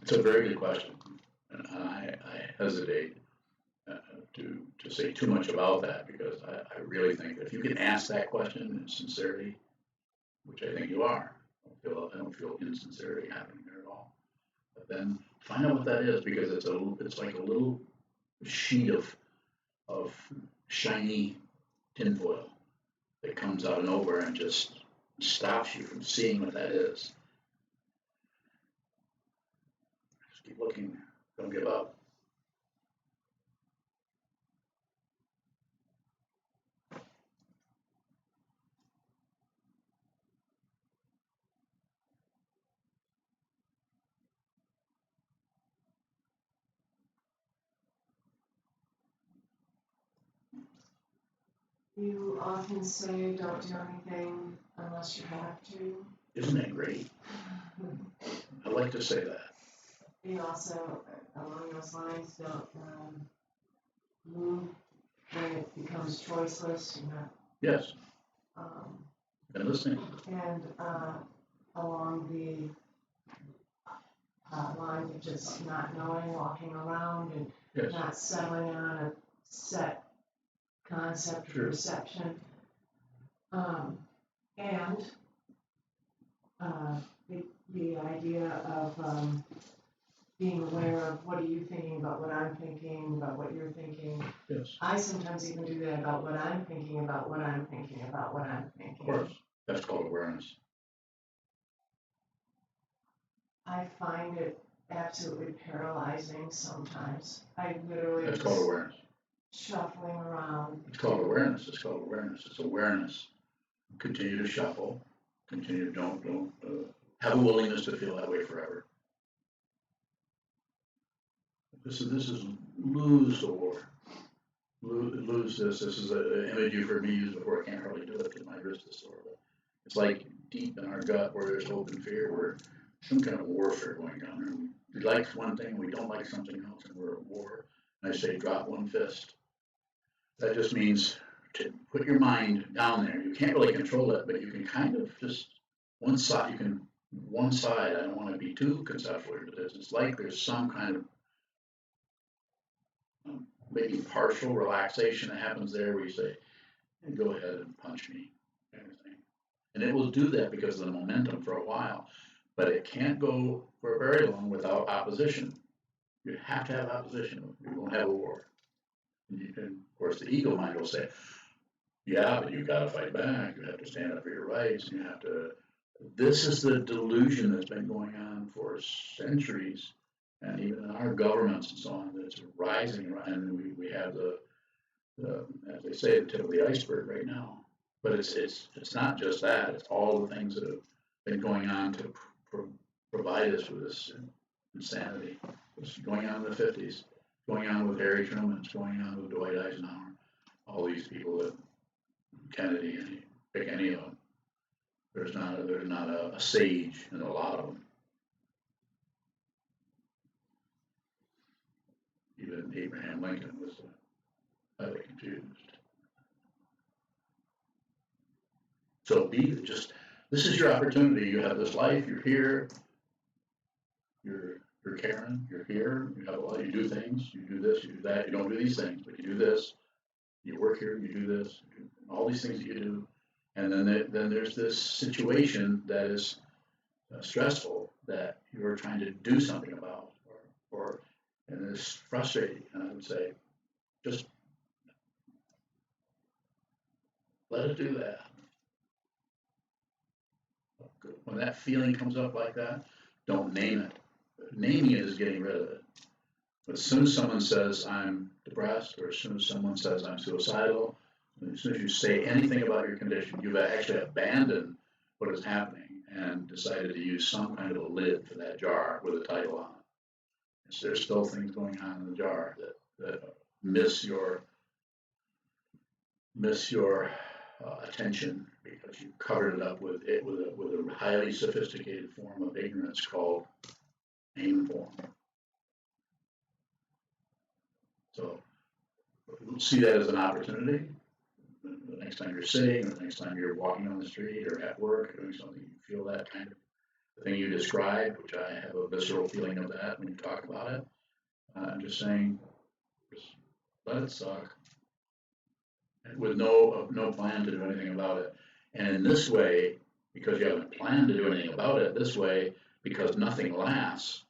It's a very good question, and I hesitate to say too much about that because I really think that if you can ask that question in sincerity, which I think you are, I don't feel insincerity happening there at all. But then find out what that is because it's like a little sheet of shiny tinfoil that comes out of nowhere and just stops you from seeing what that is. Just keep looking. Don't give up. You often say don't do anything unless you have to. Isn't that great? I like to say that. You also, along those lines, don't move when it becomes choiceless. You're not. Yes, Um, been listening. and along the lines of just not knowing, walking around, and Yes, not settling on a set concept Sure. or perception. And the idea of being aware of what are you thinking about what I'm thinking, about what you're thinking. yes, I sometimes even do that about what I'm thinking about what I'm thinking about what I'm thinking. of course. That's called awareness. I find it absolutely paralyzing sometimes. I literally That's just called awareness. shuffling around. It's called awareness. It's called awareness. It's awareness. Continue to shuffle. Continue. Don't have a willingness to feel that way forever. This is lose the war. Lose this. This is an image you've heard me use before. I can't hardly do it because my wrist is sore. But it's like deep in our gut where there's hope and fear, where some kind of warfare going on. And we like one thing, we don't like something else, and we're at war. And I say, drop one fist. That just means to put your mind down there. You can't really control it, but you can kind of just one side. You can one side. I don't want to be too conceptual, but it's like there's some kind of maybe partial relaxation that happens there, where you say, hey, "Go ahead and punch me," kind of thing. And it will do that because of the momentum for a while, but it can't go for very long without opposition. You have to have opposition. You won't have a war. And of course, the ego mind will say, yeah, but you've got to fight back. You have to stand up for your rights. You have to. This is the delusion that's been going on for centuries, and even in our governments and so on, that's rising. And we have as they say, the tip of the iceberg right now. But it's not just that. It's all the things that have been going on to provide us with this insanity. It's going on in the 50s, going on with Harry Truman, it's going on with Dwight Eisenhower, all these people that Kennedy, pick any of them. There's not a sage in a lot of them. Even Abraham Lincoln was highly confused. So this is your opportunity. You have this life. You're here. You're Karen. You're here. You have a lot. You do things. You do this. You do that. You don't do these things, but you do this. You work here. You do this. You do all these things that you do. And then there's this situation that is stressful that you're trying to do something about, and it's frustrating. And I would say, just let it do that. When that feeling comes up like that, don't name it. Naming it is getting rid of it. But as soon as someone says I'm depressed, or as soon as someone says I'm suicidal, as soon as you say anything about your condition, you've actually abandoned what is happening and decided to use some kind of a lid for that jar with a title on it. So there's still things going on in the jar that miss your attention because you covered it up with a highly sophisticated form of ignorance called name form. So see that as an opportunity. The next time you're sitting, or the next time you're walking on the street, or at work, or doing something, you feel that kind of thing you described, which I have a visceral feeling of that when you talk about it. I'm just saying, just let it suck, with no plan to do anything about it. And in this way, because you haven't planned to do anything about it, this way, because nothing lasts,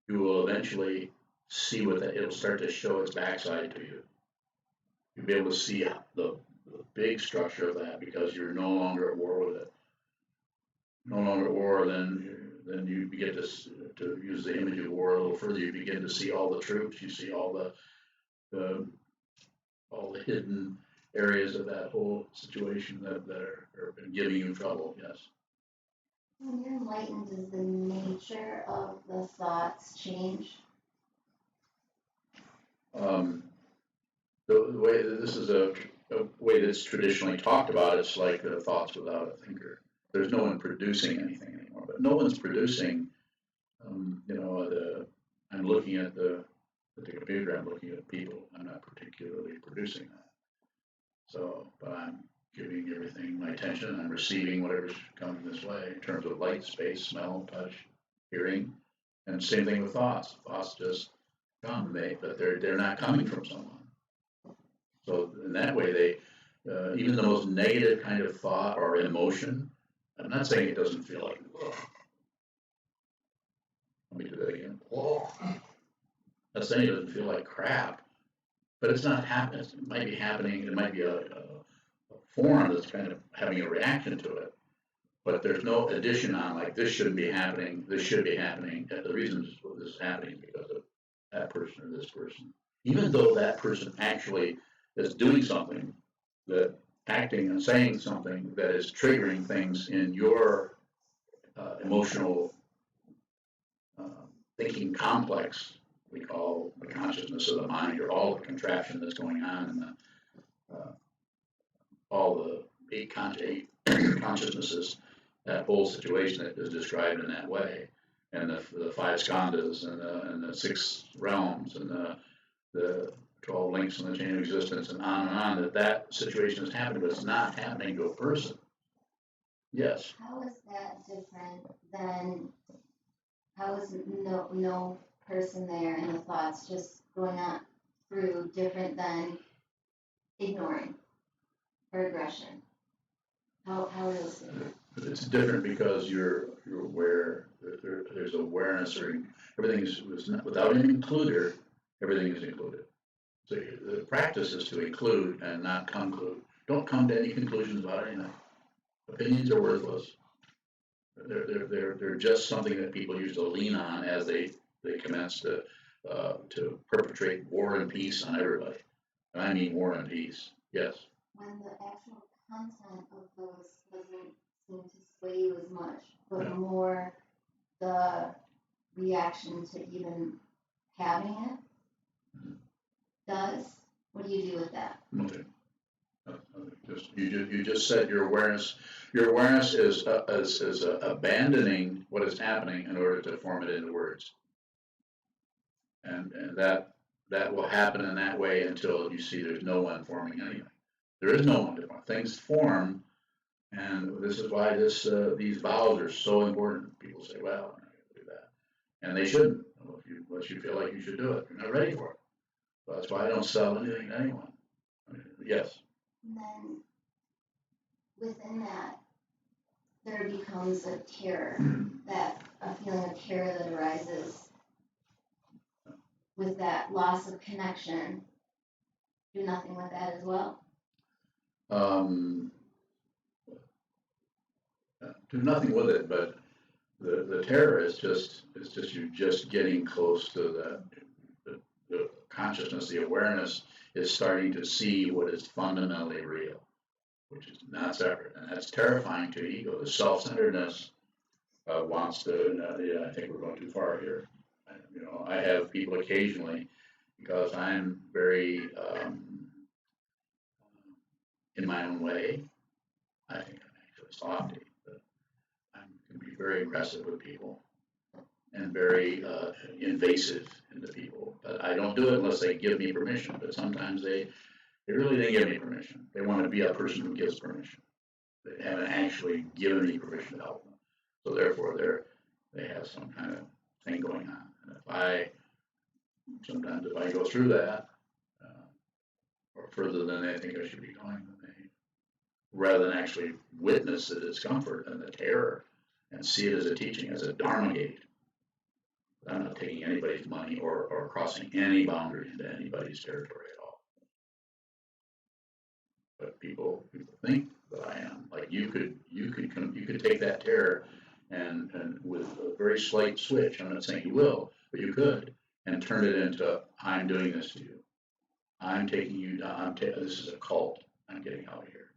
you will eventually see it'll start to show its backside to you. You'll be able to see the big structure of that because you're no longer at war with it. No longer at war, then you begin to use the image of war a little further. You begin to see all the troops. You see all the hidden areas of that whole situation that are giving you trouble. Yes. When you're enlightened, does the nature of the thoughts change? The way that this is the way that's traditionally talked about, it's like thoughts without a thinker. There's no one producing anything anymore, but no one's producing, I'm looking at the computer, I'm looking at people, I'm not particularly producing that. So, but I'm giving everything my attention, I'm receiving whatever's coming this way in terms of light, space, smell, touch, hearing, and same thing with thoughts. Thoughts just come, but they're not coming from someone. So in that way, even the most negative kind of thought or emotion, I'm not saying it doesn't feel like, whoa. Let me do that again. Whoa. I'm saying it doesn't feel like crap, but it's not happening. It might be happening. It might be a form that's kind of having a reaction to it, but there's no addition on like this shouldn't be happening. This should be happening. And the reason this is happening is because of that person or this person, even though that person actually is doing something that acting and saying something that is triggering things in your emotional thinking complex we call the consciousness of the mind, or all the contraption that's going on in all the eight consciousnesses, that whole situation that is described in that way, and the five skandhas and the six realms and the 12 links in the chain of existence and on, that situation is happening, but it's not happening to a person. Yes. How is that different than, how is no person there and the thoughts just going on through different than ignoring or aggression? How is it? It's different because you're aware, there's awareness, or everything is without an includer, everything is included. So the practice is to include and not conclude. Don't come to any conclusions about anything. Opinions are worthless. They're just something that people use to lean on as they commence to perpetrate war and peace on everybody. And I mean war and peace. Yes. When the actual content of those doesn't seem to sway you as much, but Yeah. more the reaction to even having it does. What do you do with that? Okay. You just said your awareness. Your awareness is abandoning what is happening in order to form it into words, and that will happen in that way until you see there's no one forming anything. There is no one to form. Things form, and this is why these vows are so important. People say, "Well, I'm not going to do that," and they shouldn't, unless you feel like you should do it. You're not ready for it. So that's why I don't sell anything to anyone. Yes. And then within that, there becomes a terror, a feeling of terror that arises with that loss of connection. Do nothing with that as well. Do nothing with it, but the terror is just you just getting close to the consciousness, the awareness is starting to see what is fundamentally real, which is not separate, and that's terrifying to ego. The self-centeredness wants to. I think we're going too far here. I have people occasionally, because I'm very in my own way. I think I'm actually softy, but I can be very aggressive with people and very invasive into people. But I don't do it unless they give me permission. But sometimes they really didn't give me permission. They want to be a person who gives permission. They haven't actually given me permission to help them. So therefore, they have some kind of thing going on. And sometimes if I go through that, or further than they think I should be going, then rather than actually witness the discomfort and the terror and see it as a teaching, as a dharma gate. I'm not taking anybody's money or crossing any boundary into anybody's territory at all. But people think that I am. Like you could take that terror and with a very slight switch. I'm not saying you will, but you could, and turn it into I'm doing this to you. I'm taking you down. This is a cult. I'm getting out of here.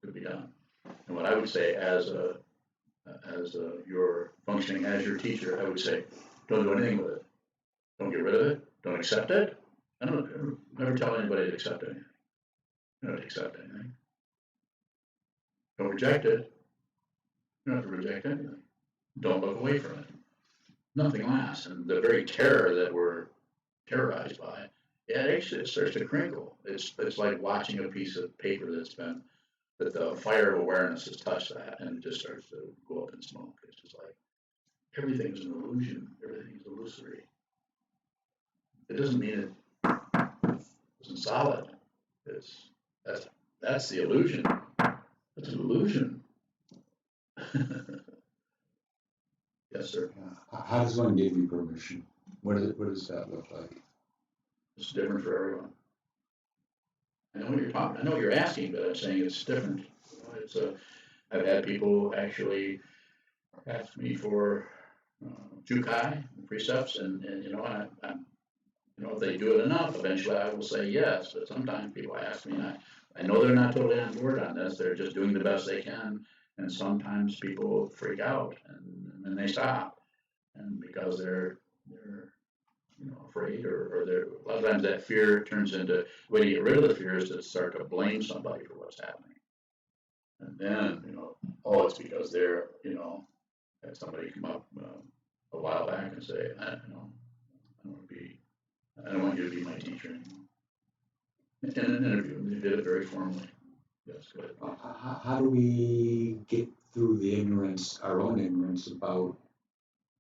Could be done. And what I would say as you're functioning as your teacher, I would say, don't do anything with it. Don't get rid of it. Don't accept it. I don't never tell anybody to accept anything. You don't have to accept anything. Don't reject it. You don't have to reject anything. Don't look away from it. Nothing lasts. And the very terror that we're terrorized by, yeah, it actually starts to crinkle. It's like watching a piece of paper that the fire of awareness has touched that, and it just starts to go up in smoke. It's just like everything is an illusion. Everything is illusory. It doesn't mean it isn't solid. It's that's the illusion. It's an illusion. Yes, sir. How does one give you permission? What does that look like? It's different for everyone. I know what you're talking. I know what you're asking, but I'm saying it's different. It's I've had people actually ask me for jukai precepts, and I'm if they do it enough, eventually I will say yes. But sometimes people ask me, and I know they're not totally on board on this. They're just doing the best they can, and sometimes people freak out and then they stop, and because they're afraid, or they're a lot of times that fear turns into the way to get rid of the fear is to start to blame somebody for what's happening, and then oh, it's because they're had somebody come up a while back and say I don't want you to be my teacher anymore. In an interview, and they did it very formally. Yes, go ahead. How do we get through the ignorance, our own ignorance about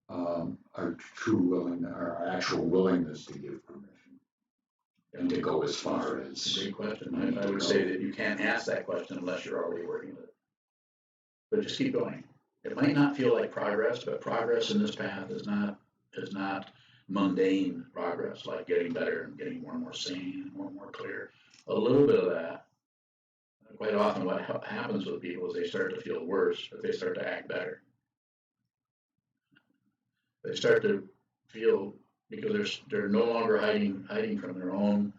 our our actual willingness to give permission and to go as far as? Great question. I would say that you can't ask that question unless you're already working with it. But just keep going. It might not feel like progress, but progress in this path is not mundane progress, like getting better and getting more and more sane, more and more clear. A little bit of that. Quite often, what happens with people is they start to feel worse, but they start to act better. They start to feel because they're no longer hiding from their own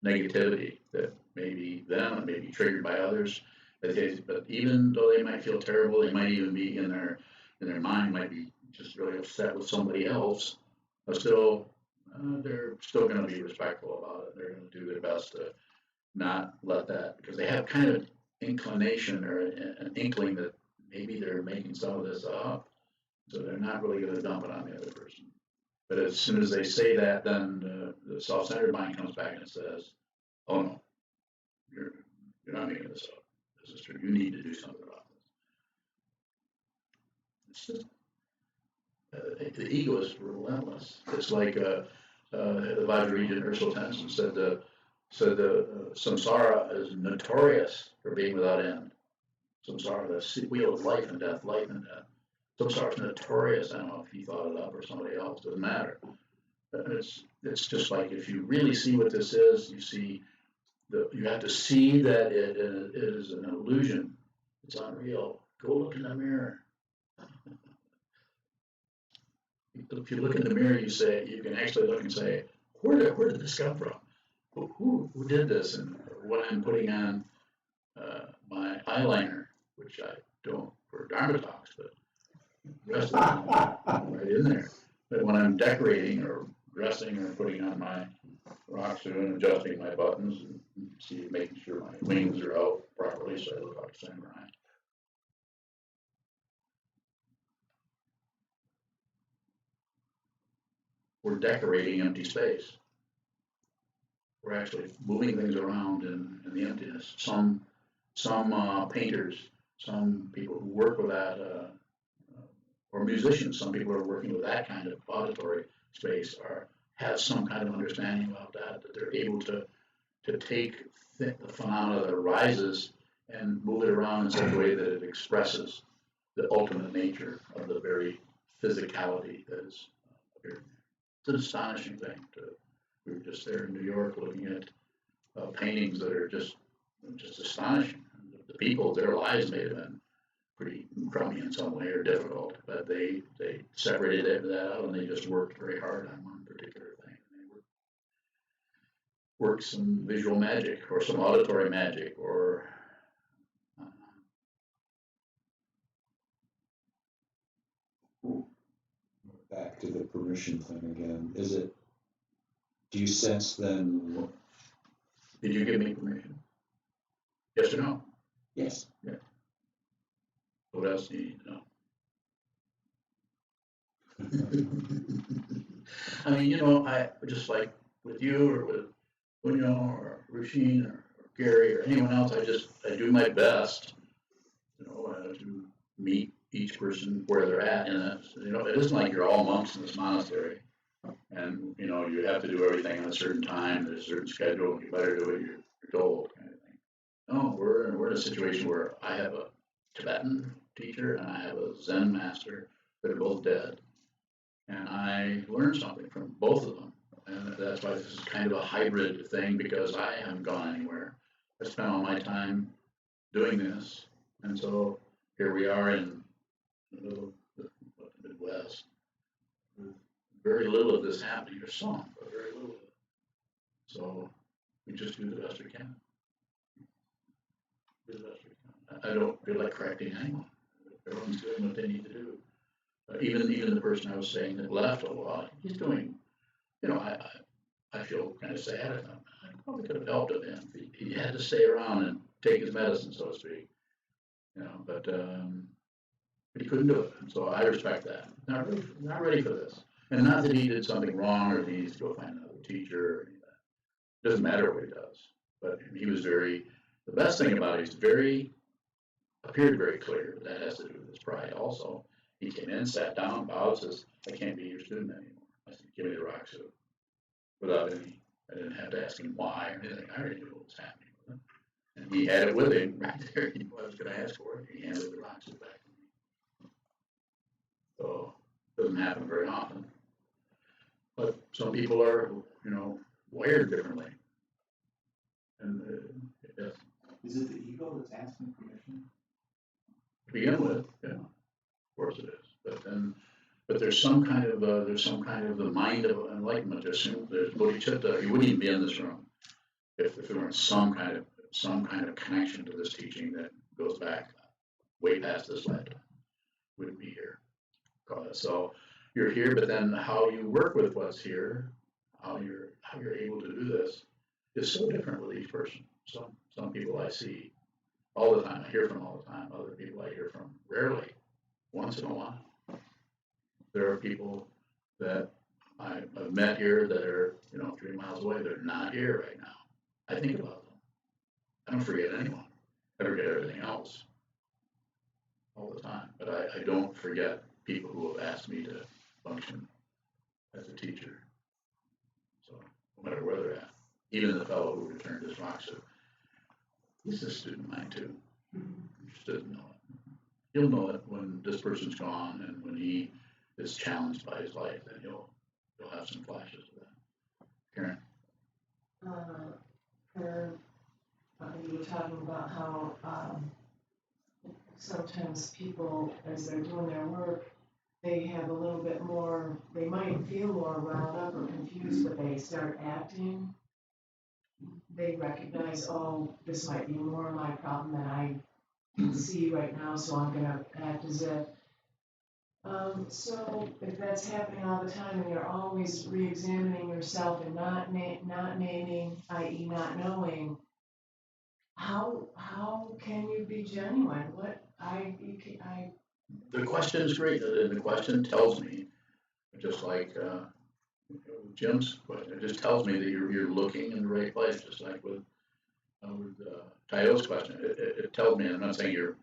negativity that may be them and may be triggered by others. But even though they might feel terrible, they might even be in their mind might be just really upset with somebody else. But still, they're still going to be respectful about it. They're going to do their best to not let that, because they have kind of inclination or an inkling that maybe they're making some of this up, so they're not really going to dump it on the other person. But as soon as they say that, then the self-centered mind comes back and says, "Oh no, you're not making this up. This is true. You need to do something about this." It's just the ego is relentless. It's like the Vajrayana Ursula Tenson said the samsara is notorious for being without end. Samsara, the wheel of life and death, life and death. Samsara is notorious. I don't know if he thought it up or somebody else. Doesn't matter. But it's just like if you really see what this is, you have to see that it is an illusion. It's unreal. Go look in the mirror. If you look in the mirror, you can actually look and say, where did this come from? Who did this? And when I'm putting on my eyeliner, which I don't for Dharma talks, but the rest of it right in there. But when I'm decorating or dressing or putting on my rocks and adjusting my buttons and making sure my wings are out properly so I look like a samurai. We're decorating empty space. We're actually moving things around in the emptiness. Some painters, some people who work with that, or musicians, some people who are working with that kind of auditory space have some kind of understanding about that they're able to take the phenomena that arises and move it around in such a way that it expresses the ultimate nature of the very physicality that is appearing. It's an astonishing thing. We were just there in New York looking at paintings that are just astonishing. The people, their lives may have been pretty crummy in some way or difficult, but they separated that out and they just worked very hard on one particular thing. They worked some visual magic or some auditory magic or Back to the permission thing again. Do you sense then? Did you give me permission? Yes or no? Yes. What else do you need to know? I mean, I just like with you or with Bunyo or Rushin or Gary or anyone else, I do my best, to meet each person where they're at. And it isn't like you're all monks in this monastery, and you have to do everything on a certain time. There's a certain schedule, and you better do it. You're told, kind of thing. No, we're in a situation where I have a Tibetan teacher and I have a Zen master that are both dead, and I learned something from both of them. And that's why this is kind of a hybrid thing, because I haven't gone anywhere. I spent all my time doing this, and so here we are in the middle of the Midwest, with very little of this happening, or some, but very little of it. So we just do the best we can. Do the best we can. I don't feel like correcting anyone. Everyone's doing what they need to do. Even the person I was saying that left a lot, he's doing. I feel kind of sad at him. I probably could have helped him. He had to stay around and take his medicine, so to speak. But he couldn't do it. And so I respect that. Not ready for this. And not that he did something wrong or he needs to go find another teacher or any of that. It doesn't matter what he does. But he was the best thing about it, appeared very clear. That has to do with his pride also. He came in, sat down, bowed, says, I can't be your student anymore. I said, give me the rock suit. I didn't have to ask him why or anything. I already knew what was happening with him. And he had it with him right there. He was going to ask for it. He handed the rock suit back to me. So it doesn't happen very often. But some people are, wired differently. And yes. Is it the ego that's asking permission? To begin with, of course it is. But there's some kind of the mind of enlightenment. There's bodhicitta. You wouldn't even be in this room if there weren't some kind of connection to this teaching that goes back way past this lifetime. Wouldn't be here. So you're here, but then how you work with what's here, how you're able to do this, is so different with each person. Some people I see all the time, I hear from all the time. Other people I hear from rarely, once in a while. There are people that I've met here that are 3 miles away. They're not here right now. I think about them. I don't forget anyone. I forget everything else all the time. But I don't forget people who have asked me to function as a teacher. So no matter where they're at, even the fellow who returned his rock suit, he's a student of mine too. He just doesn't know it. He'll know it when this person's gone and when he is challenged by his life, then you'll have some flashes of that. Karen? You were talking about how sometimes people, as they're doing their work, they have a little bit more, they might feel more wound up or confused, but they start acting. They recognize, oh, this might be more my problem than I can see right now, so I'm going to act as if. So if that's happening all the time and you're always re-examining yourself and not naming, i.e. not knowing, how can you be genuine? The question is great. The question tells me, just like Jim's question, it just tells me that you're looking in the right place, just like with Tayo's question. It tells me, and I'm not saying you're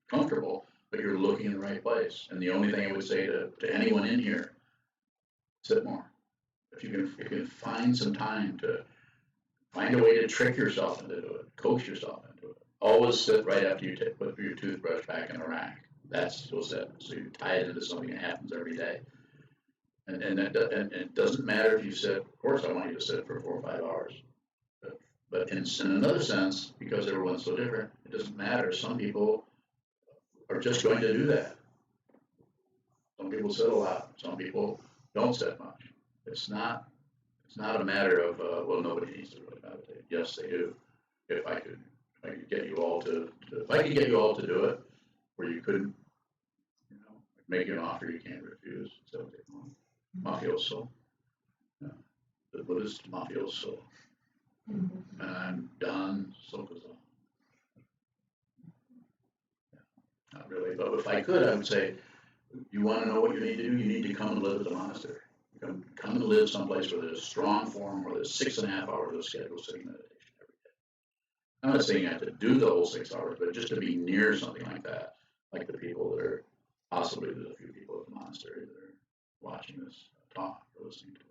comfortable, but you're looking in the right place. And the only thing I would say to anyone in here, sit more. If you can find some time to find a way to trick yourself into it, coax yourself into it. Always sit right after you put your toothbrush back in the rack. That's you'll sit. So you tie it into something that happens every day. And it doesn't matter if you sit. Of course, I want you to sit for 4 or 5 hours. But in another sense, because everyone's so different, it doesn't matter. Some people are just going to do that. Some people sit a lot. Some people don't sit much. It's not a matter of well, nobody needs to really meditate. Yes, they do. If I could get you all to do it, where you couldn't, make you an offer you can't refuse. So mafioso, the Buddhist mafioso, and I'm Don Sokuzan. not really, but if I could, I would say, you want to know what you need to do? You need to come and live at the monastery. Come and live someplace where there's strong form, where there's 6.5 hours of scheduled sitting meditation every day. I'm not saying you have to do the whole 6 hours, but just to be near something like that, like the people that are, possibly there's a few people at the monastery that are watching this talk or listening to it.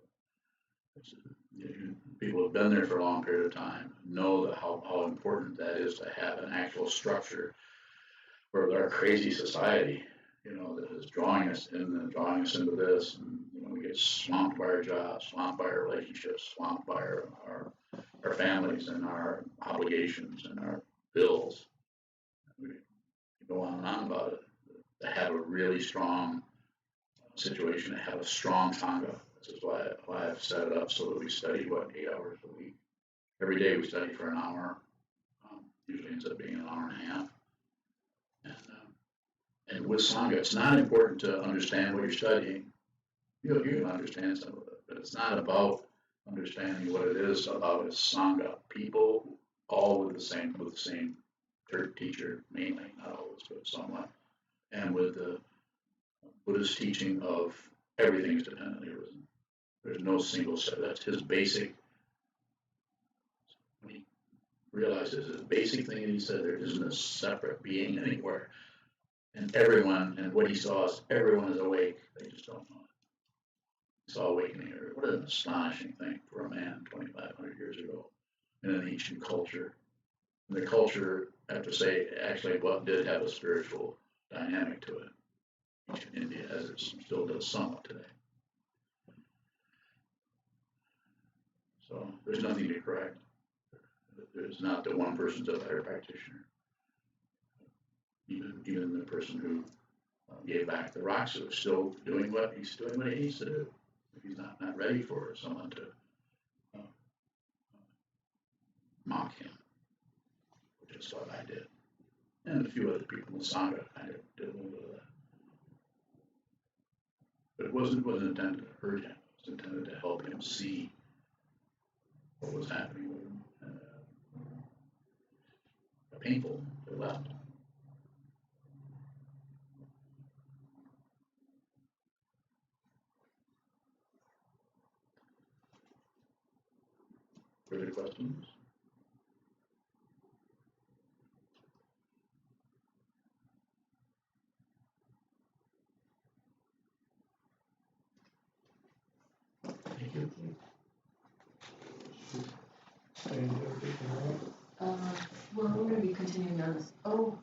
People who have been there for a long period of time know how important that is to have an actual structure for our crazy society, that is drawing us in and drawing us into this. And, we get swamped by our jobs, swamped by our relationships, swamped by our families and our obligations and our bills. We go on and on about it. To have a really strong situation, to have a strong Sangha. This is why I've set it up so that we study, 8 hours a week. Every day we study for an hour. Usually ends up being an hour and a half. And with Sangha, it's not important to understand what you're studying. You can understand some of it, but it's not about understanding what it is about. It's Sangha. People all with the same teacher, mainly, not always, but somewhat. And with the Buddhist teaching of everything is dependently arisen. There's no single set. That's his basic. When he realizes his basic thing that he said, there isn't a separate being anywhere. And what he saw is everyone is awake. They just don't know it. He saw awakening. What an astonishing thing for a man 2,500 years ago in an ancient culture. And the culture, I have to say, actually what did have a spiritual dynamic to it. Ancient India, as it still does somewhat today. So there's nothing to correct. There's not that one person's a better practitioner. Even the person who gave back the rocks is still doing what he needs to do. If he's not ready for someone to mock him, which is what I did. And a few other people in the Sangha kind of did a little bit of that. But it wasn't intended to hurt him. It was intended to help him see what was happening with him. Painful, they left. Further questions? Thank you. And everything, right? Well, we're going to be continuing on this. Oh,